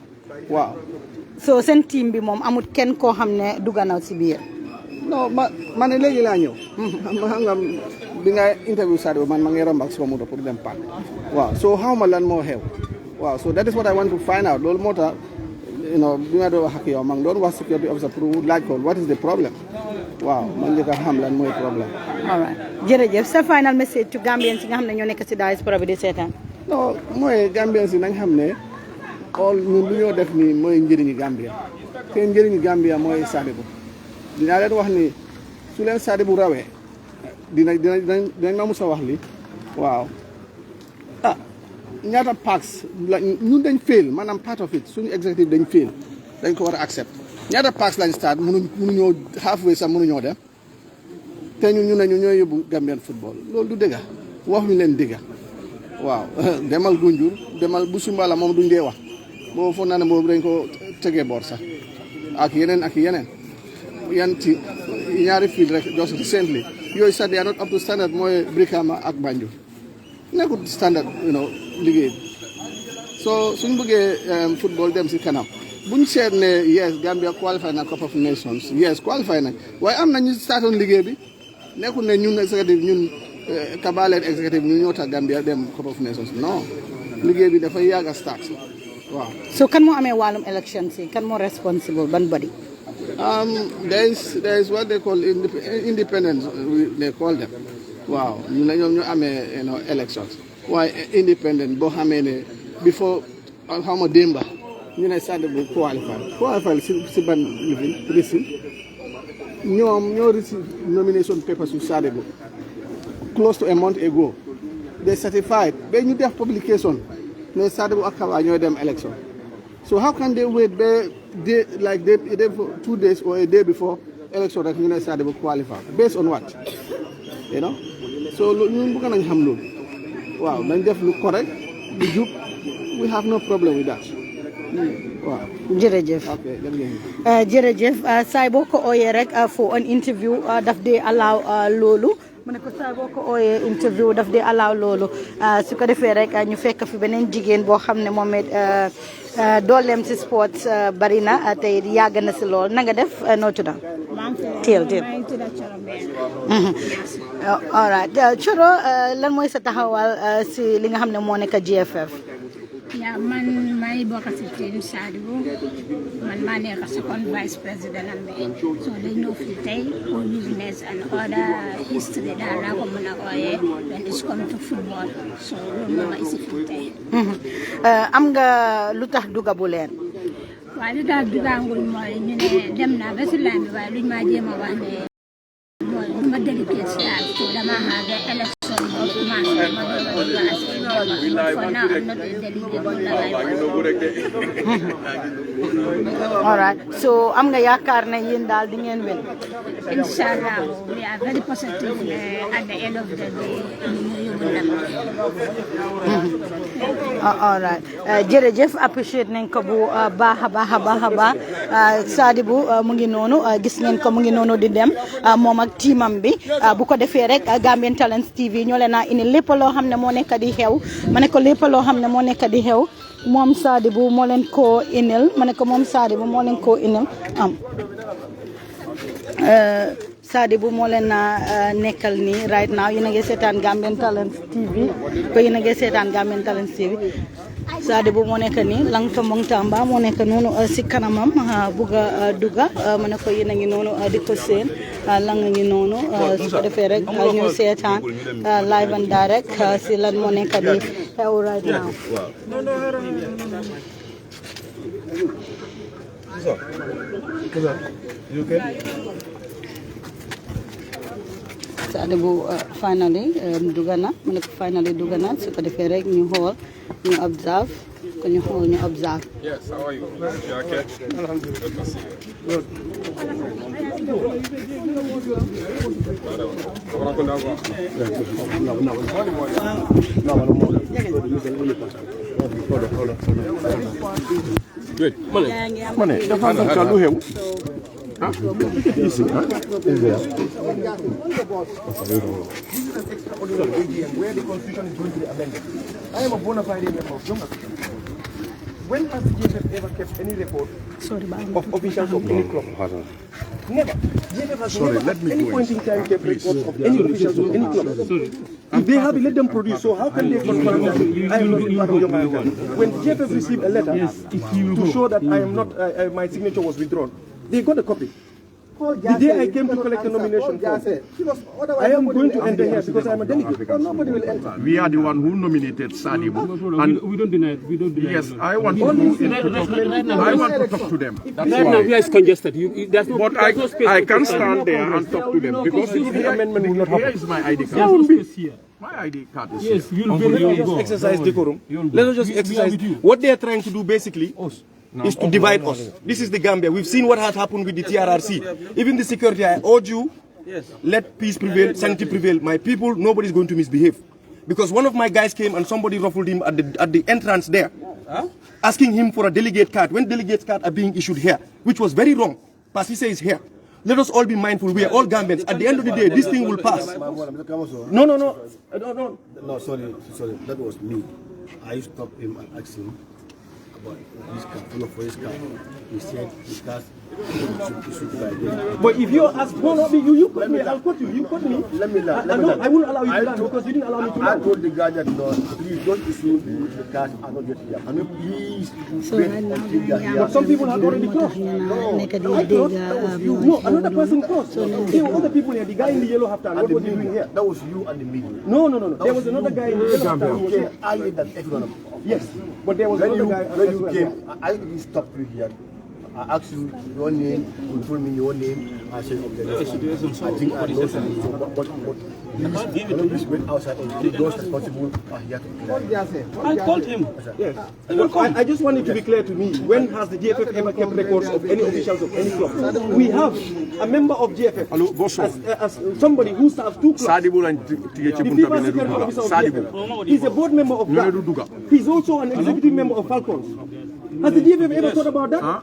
waaw. so seen team bi moom amul kenn koo xam ne dugga na si biir. non ma ne léegi laa ñëw. xam nga bi nga interview Sadibou man ma ngi romb ak sama moto pour dem park waaw so xaw ma lan moo xew waaw so that is what I want to find out loolu moo tax bi ma doon wax ak yow ma ngi doon wax security officer pour laaj ko what is the problem waaw man njëkk a xam lan mooy problème. all right jërëjëf sa final message to Gambians yi nga xam ne ñoo nekk si diaspora bi di seetaan. non mooy Gambians yi nañ xam ne ñun lu ñoo def nii mooy njëriñu Gambia te njëriñu Gambia mooy Sadibou dinaa leen wax ni su leen Sadibou rawee dinañ ma mus a wax li waaw ñaata packs ñun dañ fail maanaam part of it suñu executive dañ fail dañ ko war a accept ñaata packs lañ start mënuñoo halfway sax mënuñoo dem te ñu ne ñu ñooy yóbbu Gambian football loolu du dëgga wax ñu leen dëgga waaw demal Gunjur demal bu Sumbala moom duñ dee wax boobu foog naa ne boobu dañ ko tegee boor sax ak yeneen yan ci ñaari field rek just recently yooyu sax they are not up to standard mooy Brikama ak Banjul nekkul standard liggéey bi so suñ bëggee football dem si kanam buñ seet ne yes Gambia qualify na Cup of Nations yes qualify nañ waaye am na ñu startoon liggéey bi nekkul ne ñun executive ñun Kabaleen executive ñu ñoo tax Gambia dem Cup of Nations non liggéey bi dafa yàgg a start waaw. so kan moo amee wàllum election si kan moo responsible ban body. there is what they call independence they call them waaw ñu ne ñoom ñu amee elections waaye independent boo xamee ne before xaw ma démba ñu ne Sadibou qualify si ban receive ñoom ñoo receive nomination papers yu Sadibou close to a month ago they certified ba ñu def publication ne Sadibou ak Kaba ñooy dem election so how can they wait ba day like day 2 days or a day before election rek ñu ne Sadibou qualify based on what you know so ñun bëgg nañ xam loolu waaw nañ def lu correct lu jub we have no problem with that waaw jërëjëf jërëjëf saay boo ko ooyee rek for an interview daf dee allow loolu mu ne ko saay boo ko ooyee interview daf dee allow loolu su ko defee rek ñu fekk fi beneen jigéen boo xam ne moom it dooleem si sports bari na tey yàgg na si lool na nga def noo tudda teel all right Coro lan mooy sa taxawal si li nga xam ne moo nekk GFF yaa man may bokk si team Sadibou man maa nekk second vice president am bi so dañ ñëw fii tey pour business and other history daal laa ko mën a ooyee when it's come to football so loolu moo ma isi fii tey am nga lu tax duga bu leen waaye lu tax dugangul mooy ñu ne dem naa ba si laan bi waaye luñ maa jéem a wax ne mooy du ma délicate si daal so dama xaage élection boo commencé ma doon a dugg as for now I'm not a delegate all right so am nga yaakaar ne yéen daal di ngeen win inshallah we are very positive at the end of the day you will all right jërëjëf appreciate nañ ko bu baax a baax a baax Sadibou mu ngi noonu gis ngeen ko mu ngi noonu di dem moom ak teamam bi bu ko defee rek Gambian Talents TV ñoo leen a indi lépp loo xam ne moo nekk di xew ma ne ko lépp loo xam ne moo nekk di xew moom Sadibou moo leen koo inil ma ne ko moom Sadibou moo leen koo inil Sadibou moo leen nekkal nii right now yéen a ngi seetaan Gambian Talents TV ko yéen a ngi seetaan Gambian Talents TV Sadibou moo nekk nii lang tombong tamba moo nekk noonu si kanamam bugg a dugga ma ne ko yéen a ngi noonu di ko seen lang ngi noonu su ko defee rek ñu seetaan live and direct si lan moo nekk di xew right now Sadibou finally dugga na mu ne ko finally dugga na su ko defee rek ñu xool ñu observe ko ñu xool ñu observe. Yes, how are you? You okay? Alhamdulillah. Good to see you. Good. Mane, dafa am lu xew. Ah, easy, huh? Where the constitution is going to be amended. I am a bona fide member of Jonga. When has the GFF ever kept any record of officials of any club? Never. GFF has never at any point in time kept records of any officials of any club. If they have it, let them produce. So how can they confirm that I am not part of Jonga? When GFF received a letter to show that I am not, my signature was withdrawn, they got a copy. The day I came to collect the nomination form, I am going to enter here because I am a delegate. Nobody will enter. We are the one who nominated Sadibou. And we don't deny it. We don't deny yes, I want to talk to them. Right now, here is congested. There's no, but there's no space. I can stand there and talk to them because the amendment will not happen. Here is my ID card. There will be here. My ID card is yes, here. Let us just exercise decorum. Let us just exercise. What they are trying to do basically is to divide us. This is the Gambia. We've seen what has happened with the TRRC. Even the security, I urge you, let peace prevail, sanity prevail. My people, nobody is going to misbehave. Because one of my guys came and somebody ruffled him at the entrance there, asking him for a delegate card, when delegate cards are being issued here, which was very wrong. Pasi says here. Let us all be mindful. We are all Gambians. At the end of the day, this thing will pass. No. No, sorry. That was me. I stopped him and asked him, about this car, for his car. He said his car should buy this. But if you ask, you cut me, I'll cut you. You cut me. Let me land. I won't allow you to land because you didn't allow me to land. I told the guy that no, please don't issue the cars are not yet here. I mean, please wait until they are here. But some people have already crossed. No, I crossed. That was you. No, another person crossed. There were other people here. The guy in the yellow halftime. What was he doing here? That was you and the media. No. There was another guy in the yellow halftime who was here. I did that everyone. Yes, but there was another guy. When you came, I didn't stop you here. I asked you your name, you told me your name. I said, okay, I think I know something. But please wait outside and those responsible are here to clear. I called him. Yes. I just want it to be clear to me. When has the GFF ever kept records of any officials of any club? We have a member of GFF as somebody who serves two clubs. The FIFA security officer of GFF. He's a board member of GAP. He's also an executive member of Falcons. Has the GFF ever thought about that?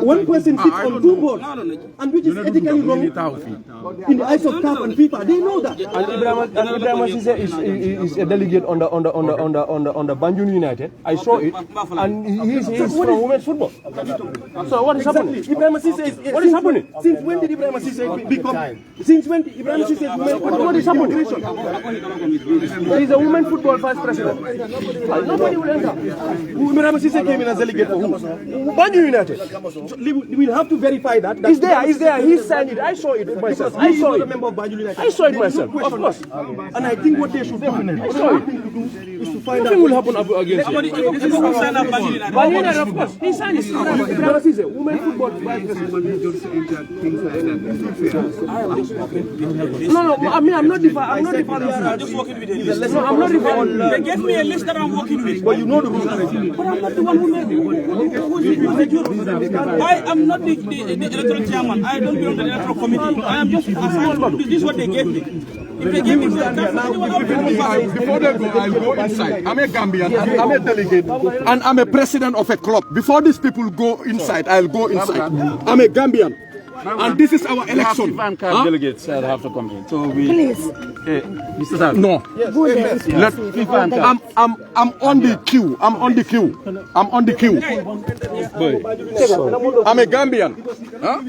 One person sits on two boards, and which is ethically wrong in the eyes of CAF and FIFA. They know that. And Ibrahim Cisse is a delegate on the Banjul United. I saw it, and he's from women's football. So what is happening? Ibrahim Cisse what is happening? Since when did Ibrahim Cisse become? Since when did Ibrahim Cisse is women's football? What is happening? There is a women's football vice president. Nobody will enter. Ibrahim Cisse came in as delegate for who? Banjul United. So we'll have to verify that. He's there. He signed it. I saw it myself. I saw it. Member of Banjul United. I saw it myself. Of course. And I think what they should do, I saw it. Is to find Nothing out. will happen against him. Banjul United, of course. He signed it. Ibrahim Cisse, women football vice president. No. I mean, I'm not defining. No, I'm not defining. They gave me a list that I'm working with. But you know the rules. But I'm not the one who made it. I am not the electoral chairman. I don't belong to the electoral committee. I am just assigned. This is what they gave me. If they gave me before they go, I'll go inside. I'm a Gambian, I'm a delegate, and I'm a president of a club. Before these people go inside, I'll go inside. I'm a Gambian. And this is our election. Delegates have to come in. So we. Please. Mr. Sir. No. Go there. I'm on the queue. I'm on the queue. I'm a Gambian. Huh?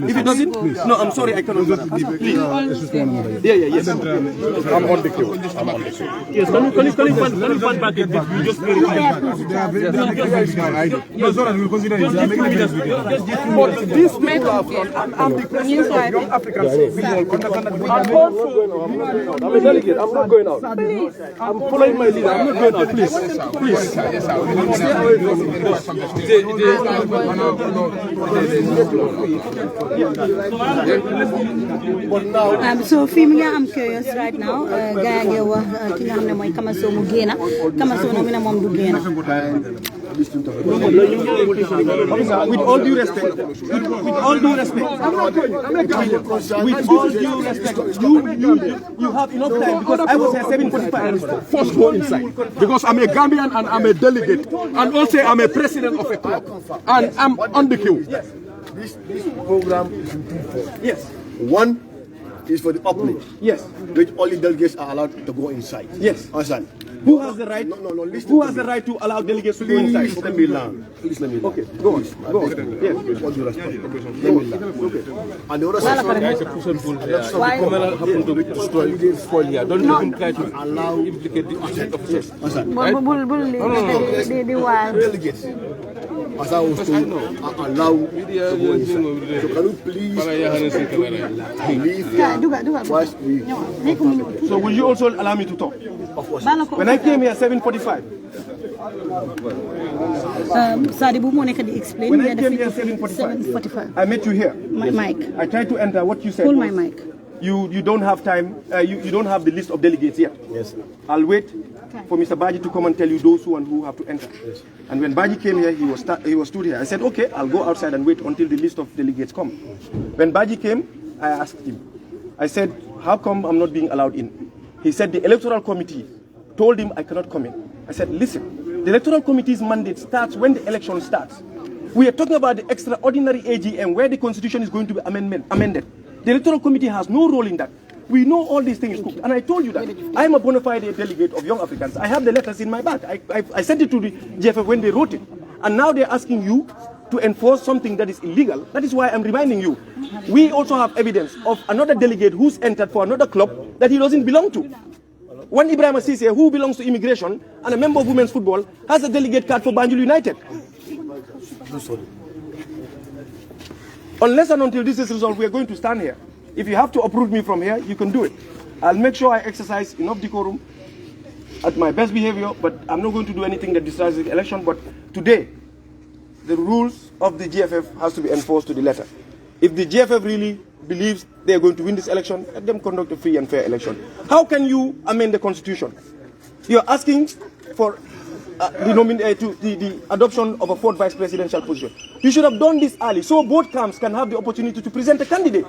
If it doesn't, no, I'm sorry, I cannot. Please. Yes. I'm on the queue. Yes, can you find back a bit? You just verify. But these people are from, I'm the president of Young Africans. I'm a delegate. I'm not going out. I'm following my leader. I'm not going out. Please. Stay away from me. So I'm curious right now. Gaya nge wax ki nga xamne moy Kamaso mu gëna Kamaso no mina mom du gëna. With all due respect, you have enough time because I was here 7:45. First go inside because I'm a Gambian and I'm a delegate and also I'm a president of a club and I'm on the queue. Yes. This program is in two forms. Yes. One is for the public. Yes. Which only delegates are allowed to go inside. Yes. Understand? Who has the right? No. Who has the right to allow delegates to go inside? Let me learn. Please let me learn. Okay, go on. Yes. With all due respect. Let me learn. Okay. And the other side to spoil here. Don't even try to allow implicate the object of this. Delegates. As I was told, allow to go inside. So can you please leave? So will you also allow me to talk? Of course. When I came here 7:45. Sadibu mo nekk di explain. When I came here 7:45. I met you here. My mic. I tried to enter what you said. Hold my mic. You don't have time. You don't have the list of delegates yet. Yes. I'll wait for Mr. Baji to come and tell you those who have to enter. Yes. And when Baji came here, he was stood here. I said, okay, I'll go outside and wait until the list of delegates come. When Baji came, I asked him. I said, how come I'm not being allowed in? He said the electoral committee told him I cannot come in. I said, listen, the electoral committee's mandate starts when the election starts. We are talking about the extraordinary AGM where the constitution is going to be amended. The electoral committee has no role in that. We know all these things cooked. And I told you that. I am a bona fide delegate of Young Africans. I have the letters in my bag. I sent it to the GFF when they wrote it. And now they're asking you to enforce something that is illegal. That is why I'm reminding you. We also have evidence of another delegate who's entered for another club that he doesn't belong to. One Ibrahim Assise, who belongs to immigration and a member of women's football, has a delegate card for Banjul United. Unless and until this is resolved, we are going to stand here. If you have to uproot me from here, you can do it. I'll make sure I exercise enough decorum at my best behavior, but I'm not going to do anything that disturbs the election. But today, the rules of the GFF has to be enforced to the letter. If the GFF really believes they are going to win this election, let them conduct a free and fair election. How can you amend the constitution? You're asking for the adoption of a fourth vice presidential position. You should have done this early, so both camps can have the opportunity to present a candidate.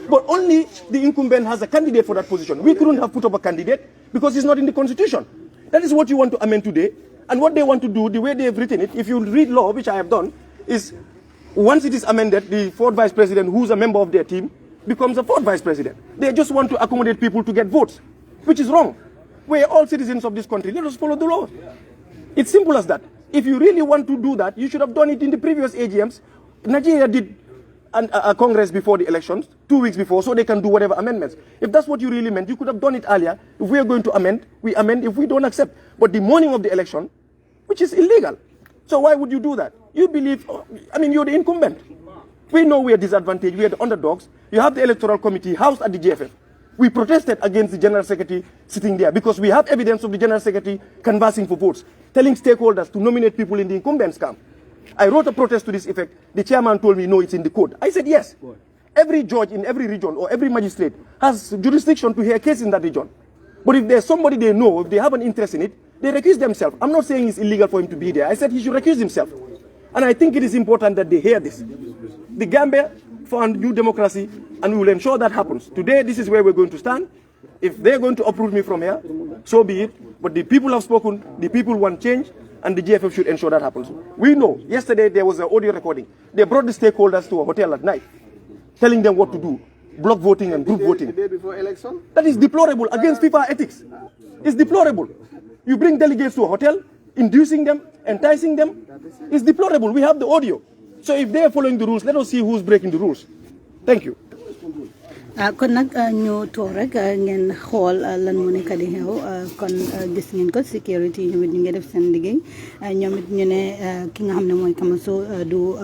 But only the incumbent has a candidate for that position. We couldn't have put up a candidate because it's not in the constitution. That is what you want to amend today. And what they want to do, the way they have written it, if you read law, which I have done, is once it is amended, the fourth vice president, who's a member of their team, becomes a fourth vice president. They just want to accommodate people to get votes, which is wrong. We're all citizens of this country. Let us follow the law. It's simple as that. If you really want to do that, you should have done it in the previous AGMs. Nigeria did a Congress before the elections, 2 weeks before, so they can do whatever amendments. If that's what you really meant, you could have done it earlier. If we are going to amend, we amend. If we don't accept. But the morning of the election, which is illegal. So why would you do that? You believe, I mean, you're the incumbent. We know we are disadvantaged. We are the underdogs. You have the electoral committee housed at the GFF. We protested against the general secretary sitting there because we have evidence of the general secretary canvassing for votes, telling stakeholders to nominate people in the incumbents camp. I wrote a protest to this effect. The chairman told me, no, it's in the code. I said, yes. Every judge in every region or every magistrate has jurisdiction to hear a case in that region. But if there's somebody they know, if they have an interest in it, they recuse themselves. I'm not saying it's illegal for him to be there. I said he should recuse himself. And I think it is important that they hear this. The Gambia found new democracy, and we will ensure that happens. Today, this is where we're going to stand. If they're going to uproot me from here, so be it. But the people have spoken, the people want change, and the GFF should ensure that happens. We know, yesterday there was an audio recording. They brought the stakeholders to a hotel at night, telling them what to do, block voting and group voting. The day before election? That is deplorable against FIFA ethics. It's deplorable. You bring delegates to a hotel, inducing them, enticing them. It's deplorable. We have the audio. So if they are following the rules, let us see who's breaking the rules. Thank you. kon nag ñu toog rek ngeen xool lan moo nekk di xew kon gis ngeen ko sécurité ñoom it ñu ngi def seen liggéey ñoom it ñu ne ki nga xam ne mooy Kamaso du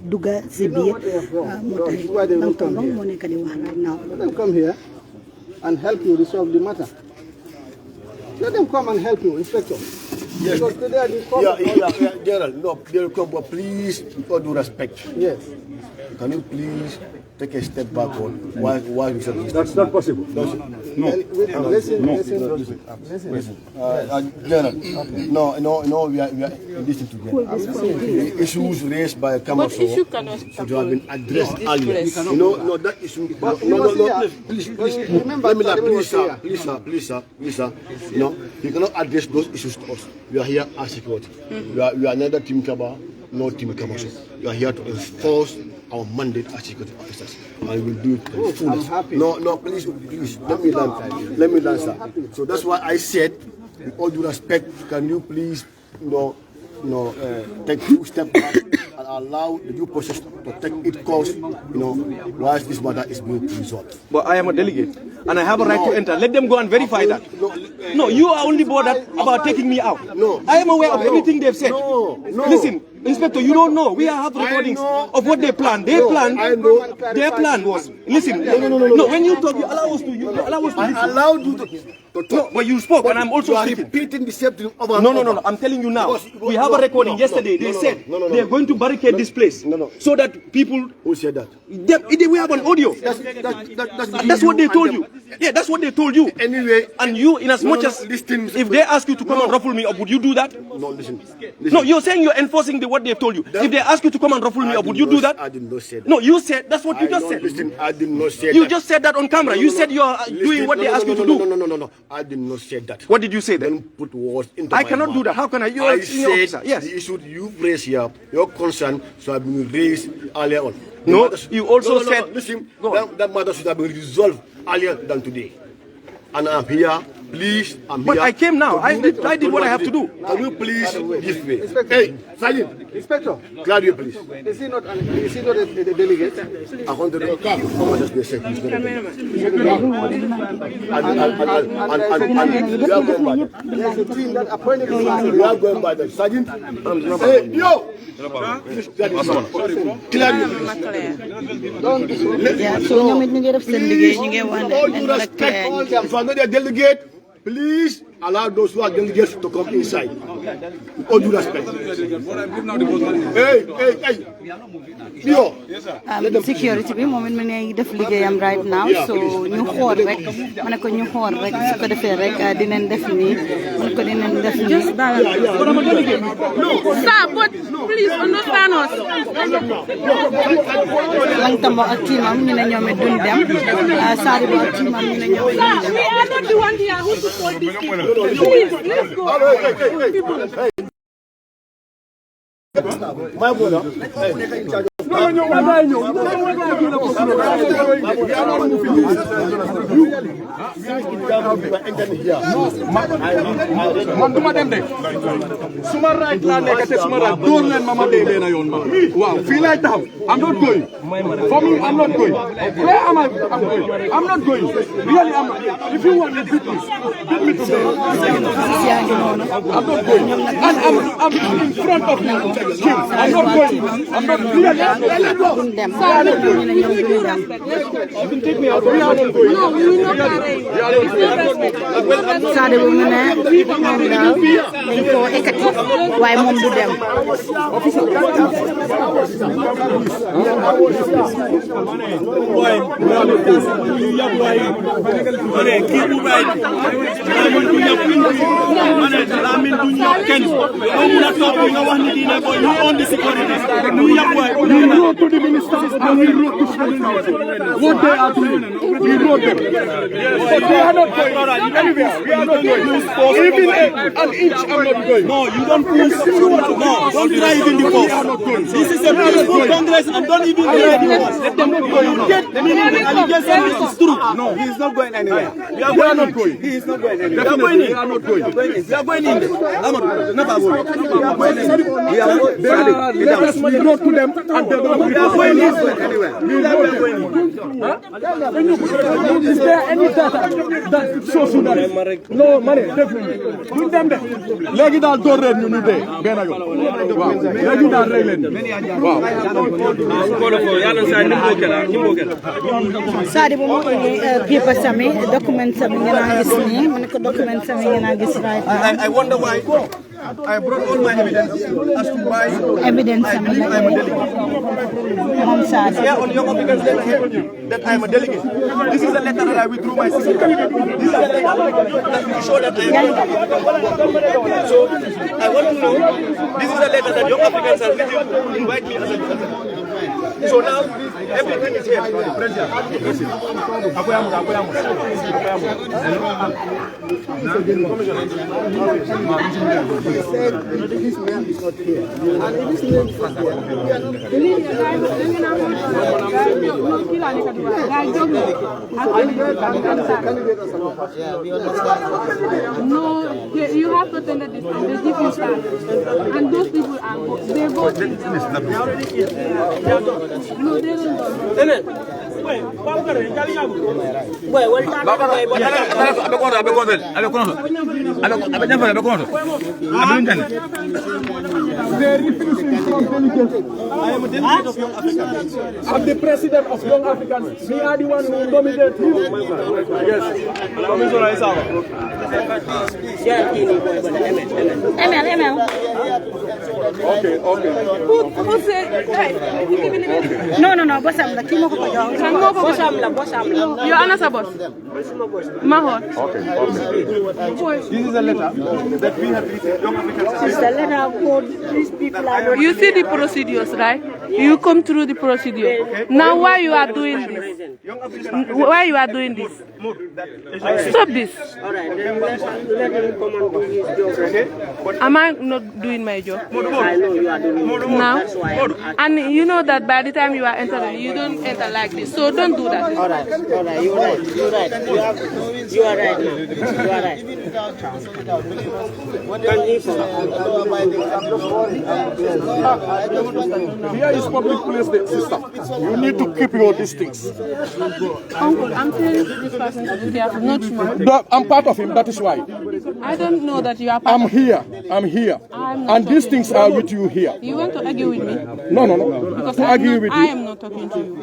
dugga si biir moo tax Bang Tongong moo nekk di wax right now. Let them come here and help you resolve the matter. Let them come and help you, Inspector. Yes. Because today they come. Yeah, General, no, they'll come, but please, with all due respect. Yes. Can you please take a step back on why we should be? That's not possible. No. Listen. General, no, we are listening to them. The issues raised by Kamaso should have been addressed earlier. No, that issue. No, please. Remember, please, sir. No, you cannot address those issues to us. We are here as security. We are neither Team Kaba nor Team Kamaso. We are here to enforce our mandate as security officers, and we will do it to the fullest. No, please, let me learn, sir. So that's why I said, with all due respect, can you please, take 2 steps back and allow the due process to take its course, whilst this matter is being resolved. But I am a delegate, and I have a right to enter. Let them go and verify that. No, you are only bothered about taking me out. No. I am aware of everything they've said. No. Listen, Inspector, you don't know. We have recordings of what they planned. Their plan was, listen, no, when you talk, you allow us to I allowed you to talk. No, but you spoke, and I'm also speaking. Repeating the same thing over and No, over. I'm telling you now. We have a recording yesterday. They said they are going to barricade this place so that people. Who said that? We have an audio. That's what they told you. Yeah, that's what they told you. Anyway, and you, in as much as if they ask you to come and ruffle me up, would you do that? No, listen. No, you're saying you're enforcing what they've told you. If they ask you to come and ruffle me up, would you do that? I did not say that. No, you said that's what you just said. Listen, I did not say that. You just said that on camera. You said you are doing what they ask you to do. No. I did not say that. What did you say then? Don't put words into I my cannot mouth. do that. How can I? You are I a senior officer. said Yes. the issue you raised here, your concern, should have been raised earlier on. No, you also said. Listen, that matter should have been resolved earlier than today. And I'm here, please, But I came now. I did what I have to do. Can you please give me? Hey, Sergeant. Inspector. Glad you please. Is he not a delegate? I want to know. Come on, just be a second. And we are going by that. There's a team that appointed We are going by that. Sergeant. Hey, yo! Clear you please. Yeah, so ñoom it ñu ngi def seen liggéey ñu ngi wane All due respect, all them for another delegate, please allow those who are delegates to come inside. All due respect. Hey. Yo. Security bi moom it mu ngi def liggéeyam right now so ñu xool rek ma ne ko ñu xool rek su ko defee rek dinañ def nii mu ko dinañ def nii. Just balance. Sir, but please understand us. Lang Tambo ak teamam ñu ne ñoom it duñ dem Sadibou ak teamam ñu ne ñoom it duñ dem. We are not the one here who support these people. Please, let's go. My brother. Man duma dem de suma right la nekk te suma right door leen ma dee na yoon ma waaw fii lay taxaw I'm not going for me I'm not going where am I I'm not going really I'm not if you want to beat me to there I'm not going and I'm in front of you I'm not going I'm not really take me out we are not going No, we will not carry you. Sadibou mu ne moom daal dañ koo ekkati waaye moom du dem. We wrote to the ministers and we wrote to school what they are doing. We wrote them. But we are not going anywhere. We are not going. Even an inch I'm not going. No, you don't push. No, don't try even the post. This is a peaceful Congress and don't even try the post. Let them not go. You get the meaning and you get this is true. No, he is not going anywhere. We are not going. He is not going anywhere. Definitely, We are not going. we are going in. Never go. We are going. Let us wrote to them and they don't We are going in. anywhere. We are going in. Is there any data that shows you that? No money, definitely. Do them there. Legi daal door leen ñu dee benn yoon. Waaw. Legi daal rey leen. Waaw. Sadibou mu ngi paper sami document sami ngeen a gis nii mu ne ko document sami ngeen a gis right now. I wonder why I brought all my evidence as to why Evidence sami la I'm a delegate. moom Sadibou. Here on Young Africans letterhead that I'm a delegate. This is a letter that I withdrew my signature. This is a letter that show that I am. So I want to know, this is a letter that Young Africans has written to invite me as a delegate. So now everything is here for the president. This man is not here. And if this man is not here, we are No, you have to attend this. They give you time. And those people are they go. No, they don't go. I am a delegate of Young Africans. I'm the president of Young Africans. We are the one who nominated you. Yes. ML. Okay. Who said, hey, No, bossam la kii moo ko ko jox. You're another boss. Mahon. Okay. This is a letter that we have written. Young Africans. It's the letter code. These people are not. You see the procedures, right? You come through the procedure. Now why you are doing this? Why you are doing this? Stop this. All right, then let him come and do his job. Okay? Am I not doing my job? Yes, I know you are doing your job. Now? That's why And you know that by the time you are entering, you don't enter like this. So don't do that. all right, you're right. You are right now. You are right. Here is public place, sister. You need to keep your distance. Uncle, I'm telling this person to be careful, not you. I'm part of him, that is why. I don't know that you are part I'm here. And these things are with you here. You want to argue with me? No. Because To argue with I you. am not talking to you.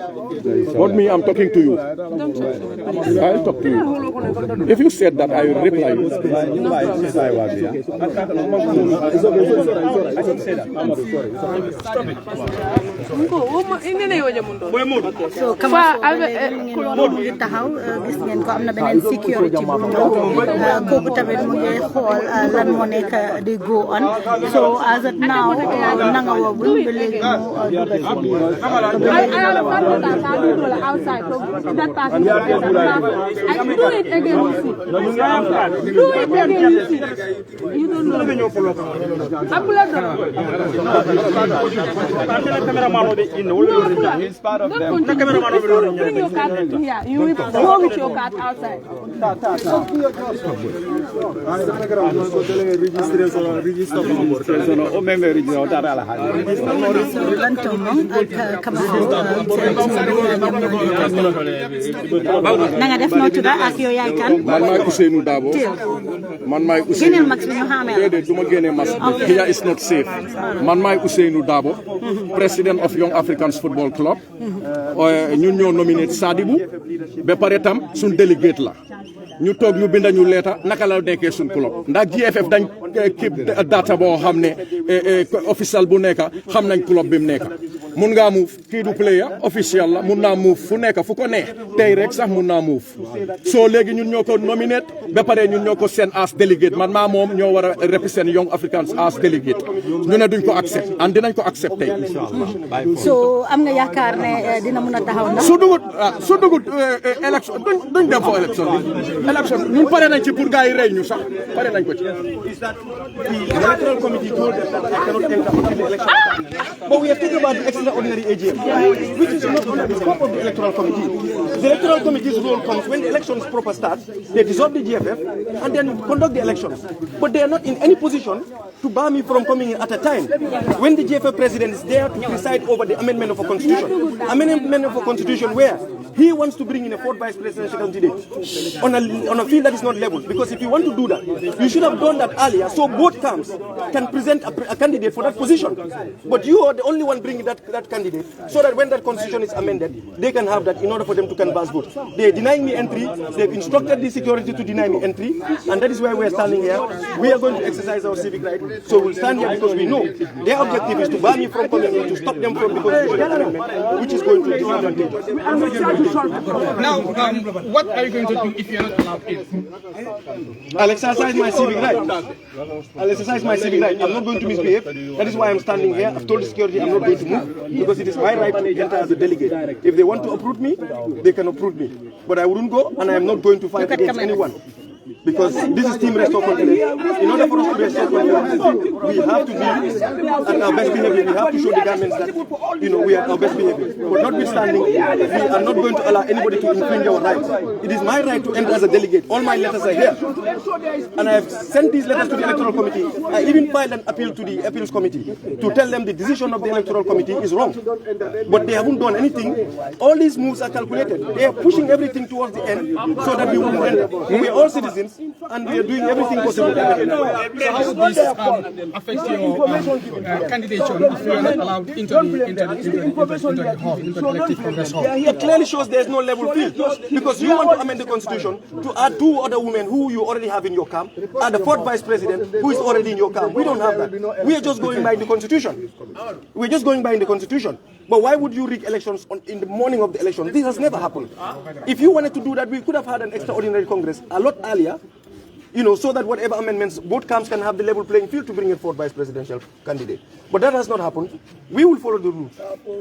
What me, I'm talking to you. Don't talk to me, please. I'll talk to you. If you said that, I will reply you. So mu ngi taxaw gis ngeen ko am na beneen security bu ñëw kooku tamit mu ngi xool lan moo nekk di go on so as of now nanga woogul ba léegi mu dugg ci biir. Outside, so that person I do it again, you see. Do it again, you see. You don't know. He's part of them. Bring your card here. You will go with your card outside. na nga def noo tudda ak yow yaay kan. Man maay Ousseynou Dabo. Man maay génneel max bi ñu xamee la. Déedéet du ma génnee max. Here is not safe. Man maay Ousseynou Dabo. President of Young Africans Football Club. ñun ñoo nominate Sadibou. ba pare tam suñ délégué la. ñu toog ñu binda ñu leeta naka la nekkee suñ club ndax GFF dañ keep data boo xam ne official bu nekk xam nañ club bi mu nekk mun ngaa move kii du player official la mun naa move fu nekk fu ko neex tey rek sax mun naa move soo léegi ñun ñoo ko nominate ba pare ñun ñoo ko seen as delegate man maa moom ñoo war a represent Young Africans as delegate ñu ne duñ ko accept and dinañ ko accept tey. so am nga yaakaar ne dina mun a taxaw na. su dugut élection duñ dem fo élection bi. Election ñun pare nañ ci pour gars yi rey ñu sax pare nañ ko ci. The electoral committee told them that I cannot enter until the election. But we are talking about the extraordinary AGM, which is not under the scope of the electoral committee. The electoral committee's role comes when the elections proper starts, they dissolve the GFF and then conduct the elections. But they are not in any position to bar me from coming in at a time when the GFF president is there to preside over the amendment of a constitution. Amendment of a constitution where he wants to bring in a fourth vice presidential candidate on a field that is not level. Because if you want to do that, you should have done that earlier so both camps can present a candidate for that position. But you are the only one bringing that candidate so that when that constitution is amended, they can have that in order for them to canvass votes. They are denying me entry. They've instructed the security to deny me entry. And that is why we are standing here. We are going to exercise our civic right. So we'll stand here because we know their objective is to bar me from coming in, to stop them from the constitutional amendment, which is going to disadvantage us. Now, what are you going to do if you are not allowed in? I'll exercise my civic right. I'll exercise my civic right. I'm not going to misbehave. That is why I'm standing here. I've told the security I'm not going to move because it is my right to enter as a delegate. If they want to uproot me, they can uproot me. But I wouldn't go and I am not going to fight against anyone. Because this is team restore confidence. In order for us to restore confidence, we have to be at our best behavior. We have to show the governments that, we are at our best behavior. But notwithstanding, we are not going to allow anybody to infringe our rights. It is my right to enter as a delegate. All my letters are here. And I have sent these letters to the electoral committee. I even filed an appeal to the appeals committee to tell them the decision of the electoral committee is wrong. But they haven't done anything. All these moves are calculated. They are pushing everything towards the end so that we won't enter. We are all citizens. And we are doing everything possible. So how would this affect your candidature if you are not allowed into the hall, into the elective Congress hall? It clearly shows there is no level field. Because you want to amend the constitution to add two other women who you already have in your camp, and the fourth vice president who is already in your camp. We don't have that. We are just going by the constitution. We're just going by the constitution. But why would you rig elections in the morning of the election? This has never happened. If you wanted to do that, we could have had an extraordinary Congress a lot earlier, so that whatever amendments, both camps can have the level playing field to bring a fourth vice presidential candidate. But that has not happened. We will follow the rules.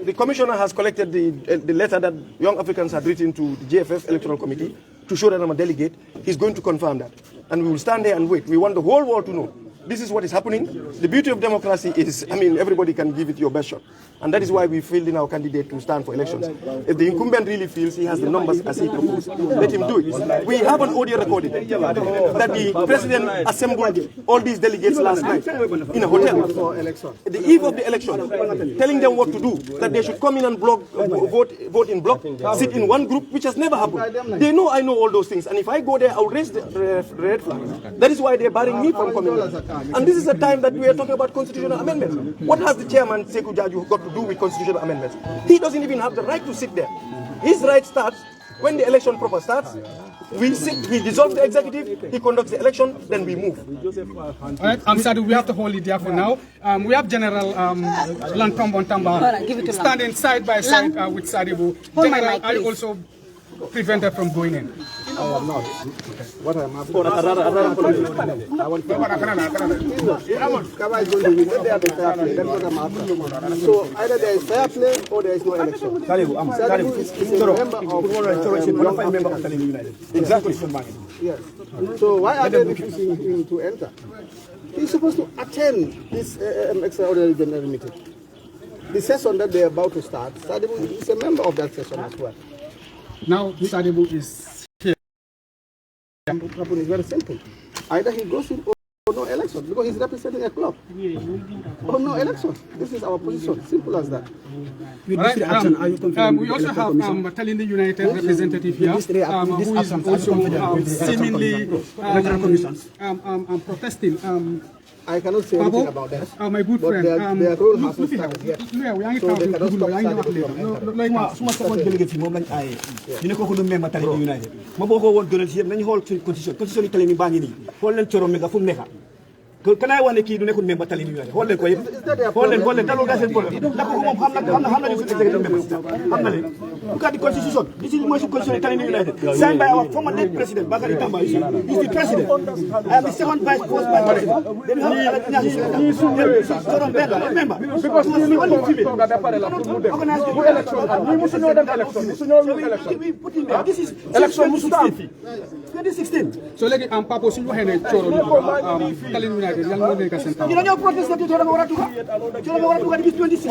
The commissioner has collected the letter that Young Africans had written to the GFF Electoral Committee to show that I'm a delegate. He's going to confirm that. And we will stand there and wait. We want the whole world to know this is what is happening. The beauty of democracy is, everybody can give it your best shot. And that is why we filled in our candidate to stand for elections. If the incumbent really feels he has the numbers as he proposed, let him do it. We have an audio recording that the president assembled all these delegates last night in a hotel. The eve of the election, telling them what to do, that they should come in and vote in block, sit in one group, which has never happened. They know I know all those things. And if I go there, I'll raise the red flag. That is why they're barring me from coming in. And this is a time that we are talking about constitutional amendments. What has the chairman, Sekou Jaju, got to do with constitutional amendments? He doesn't even have the right to sit there. His right starts when the election proper starts. We sit, he dissolves the executive, he conducts the election, then we move. All right, Sadu, we have to hold it there for now. We have General Lantombon Tamba standing side by side with Sadibu. General, are you also prevented from going in? I am not. What I am after. I want Kaba is going to win. If they have a fair play, that's what I'm after. So either there is fair play or there is no election. Sadibu is a member of Talibu United. Exactly. Yes. So why are they refusing him to enter? He's supposed to attend this extraordinary general meeting. The session that they are about to start, Sadibu is a member of that session as well. Now Sadibu is here. It's very simple. Either he goes in or no election, because he's representing a club. Or no election. This is our position. Simple as that. With this reaction, are you confident? We also have Talindi United representative here, who is also seemingly protesting. I cannot say anything about that. My good friend, their role has not started yet. So they cannot stop Can I want to keep the member telling you? Hold it, hold it, hold it. Look at the constitution. This is the most constitution telling you. Signed by our former late president, Bakari Tamba. He's the president. I am the second vice president. Then you have remember, because we only female. Organize the election. We must know that election. So we put in there. This is election 2016. So let me Papa Sulu Hene Choro telling you. You know your protest that you don't want to go. You don't want to go to 26.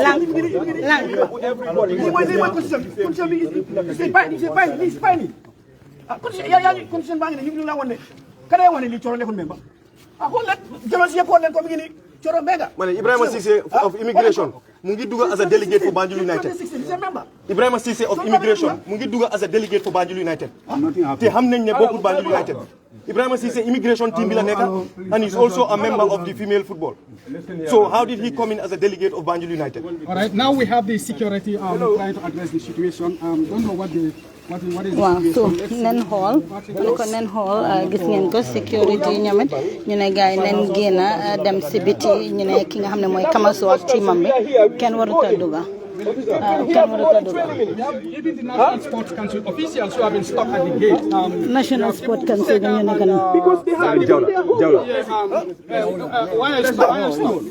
Ibrahim Cissé of immigration Mungi Duga as a delegate for Banjul United. Ibrahim Cissé of immigration Mungi Duga as a delegate for Banjul United. Te xam nañ ne bokul Banjul United. Ibrahim Cissé immigration team bila nekk, and he's also a member of the female football. So how did he come in as a delegate of Banjul United? All right, now we have the security trying to address the situation. Don't know what is the so nen hall ko nen hall gis ngeen ko security ñamit ñu ne gaay nen génna dem ci biti ñu ne ki nga xamne moy Kamaso ak teamam bi kenn waru ta duga Even the National Sports Council officials who have been stopped at the gate. National Sports Council ñu nekk na because they have why are stopped?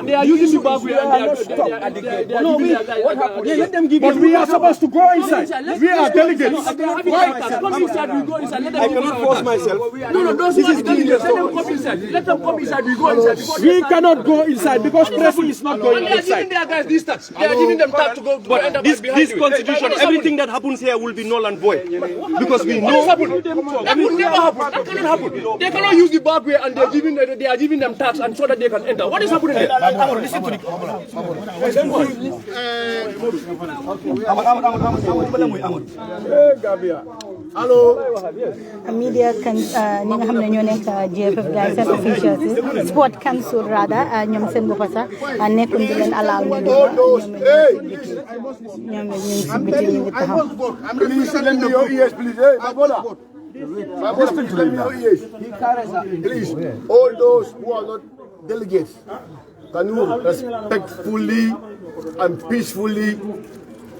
They are using the bus at the gate. No, what happened? Let them give. But we are supposed to go inside. We are delegates. Come inside, we go inside. I cannot force myself. No, those who are delegates, let them come inside. Let them come inside. We go inside. We cannot go inside because pressing is not going inside. Guys, this tax. They are giving them tax to go. But this constitution, everything that happens here will be null and void. Because we know that will never happen. That cannot happen. They cannot use the back way and they are giving them tax and so that they can enter. What is happening there? Listen to Hello. Media kan ñi nga xamne ñoo nekk GFF guys and officials sport council rather ñom seen bopp sax nekkul di leen allow ñu ñom ñu ci biti ñu ngi taxaw Please, all those who are not delegates, can you respectfully and peacefully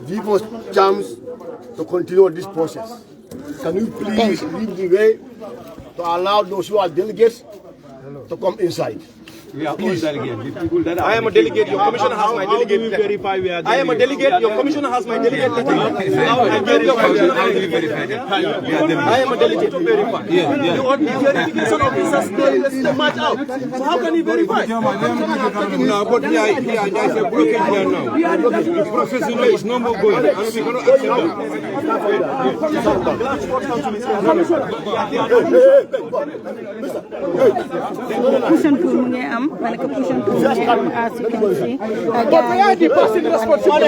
give us chance to continue this process. Can you please leave the way to allow those who are delegates to come inside? We are all delegates. I am a delegate. Your commissioner has my delegate letter. I am a delegate. Your commissioner has my delegate letter. I am a delegate. The verification officers still match out. So how can he verify? No, but there is a blockage here now. The professional is no more going. And we cannot accept that. Push as you can see. But we are the person responsible.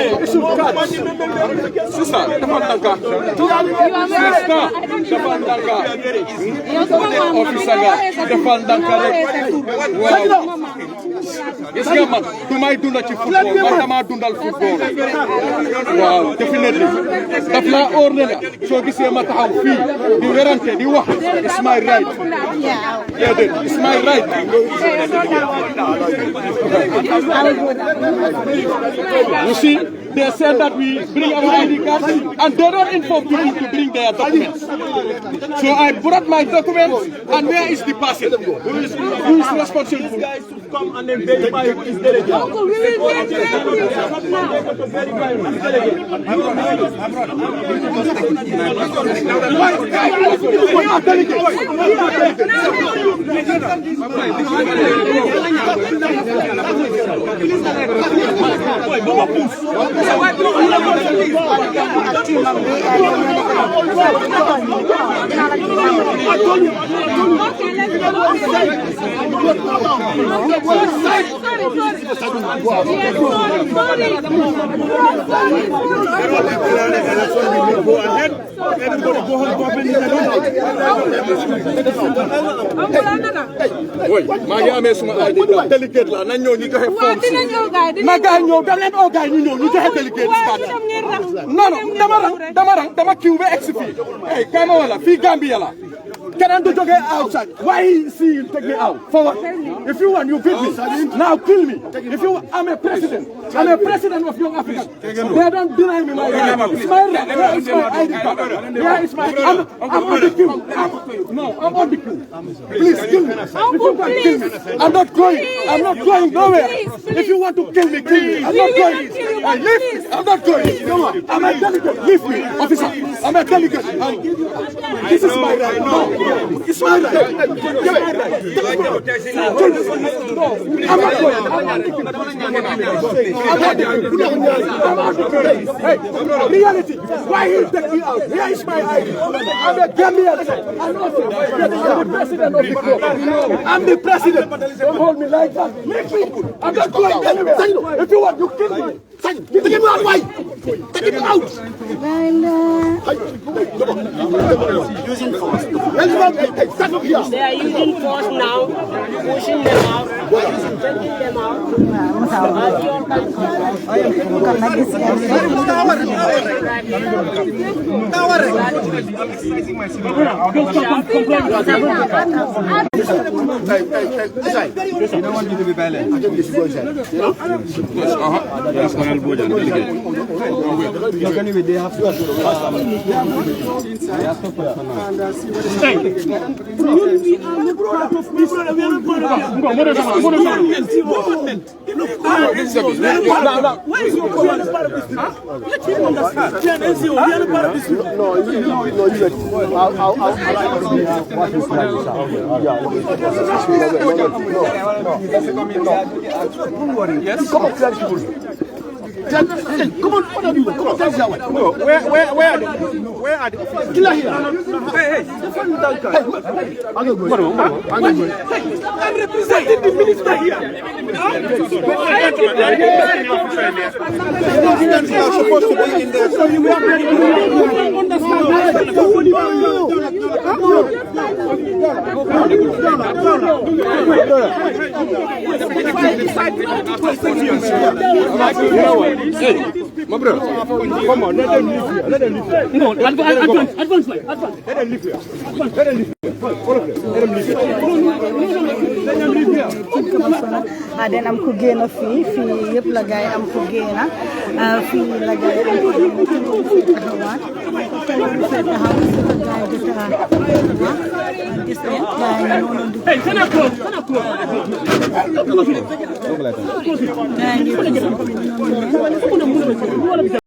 Sister, yes, man. To my dunda ci football, man dama dundal football. Wow, definitely. Daf la ornela. So gisee ma taxaw fi di werante di wax. It's my right. Yeah, it's my right. You see, they said that we bring our ID cards and they don't inform people to bring their documents. So I brought my documents and where is the person? Who is responsible? Guys to come and then verify who is delegate. Uncle, we will verify Wait, maa ngi amee suma ID delegate la nañ ñëw ñu joxe forme si ma gaay ñëw da leen oo gaay ñu ñëw ñu joxe delegate card non dama kiw ba egsi fii hey kay ma wala fii Gambia la keneen du jógee outside why see you take me out forward if you want you beat me now kill me if you I'm a president of Young Africa they don't deny me my right it's my right where is my ID card where is my I'm on the queue I'm on the queue please kill me if you want to kill me I'm not going nowhere if you want to kill me I'm not going I'm not going come on I'm a delegate leave me officer I'm a delegate this is my right no it's my right I'm not going hey reality why he take me out where is my ID I'm a Gambian I'm also the president of the club I'm the president don't hold me like that make me I'm not going anywhere if you want to kill me take him out why take him out using force. They are using force now, pushing them out, taking them out. Come on, what are you doing? Come on, tell me that one. Where are they? Where are they? Killer here. Hey, I'm not going. I'm representing the minister here. You are supposed to be in there. So you are Hey, my brother, come on, let them leave here. Let them leave here. No, advance, Let them leave here. Let them leave here. Follow them. Let them leave here. den am ko génn fii yëpp la gaay am ko génn fii la gaay am ko génn taxawaat gis ngeen gaay noonu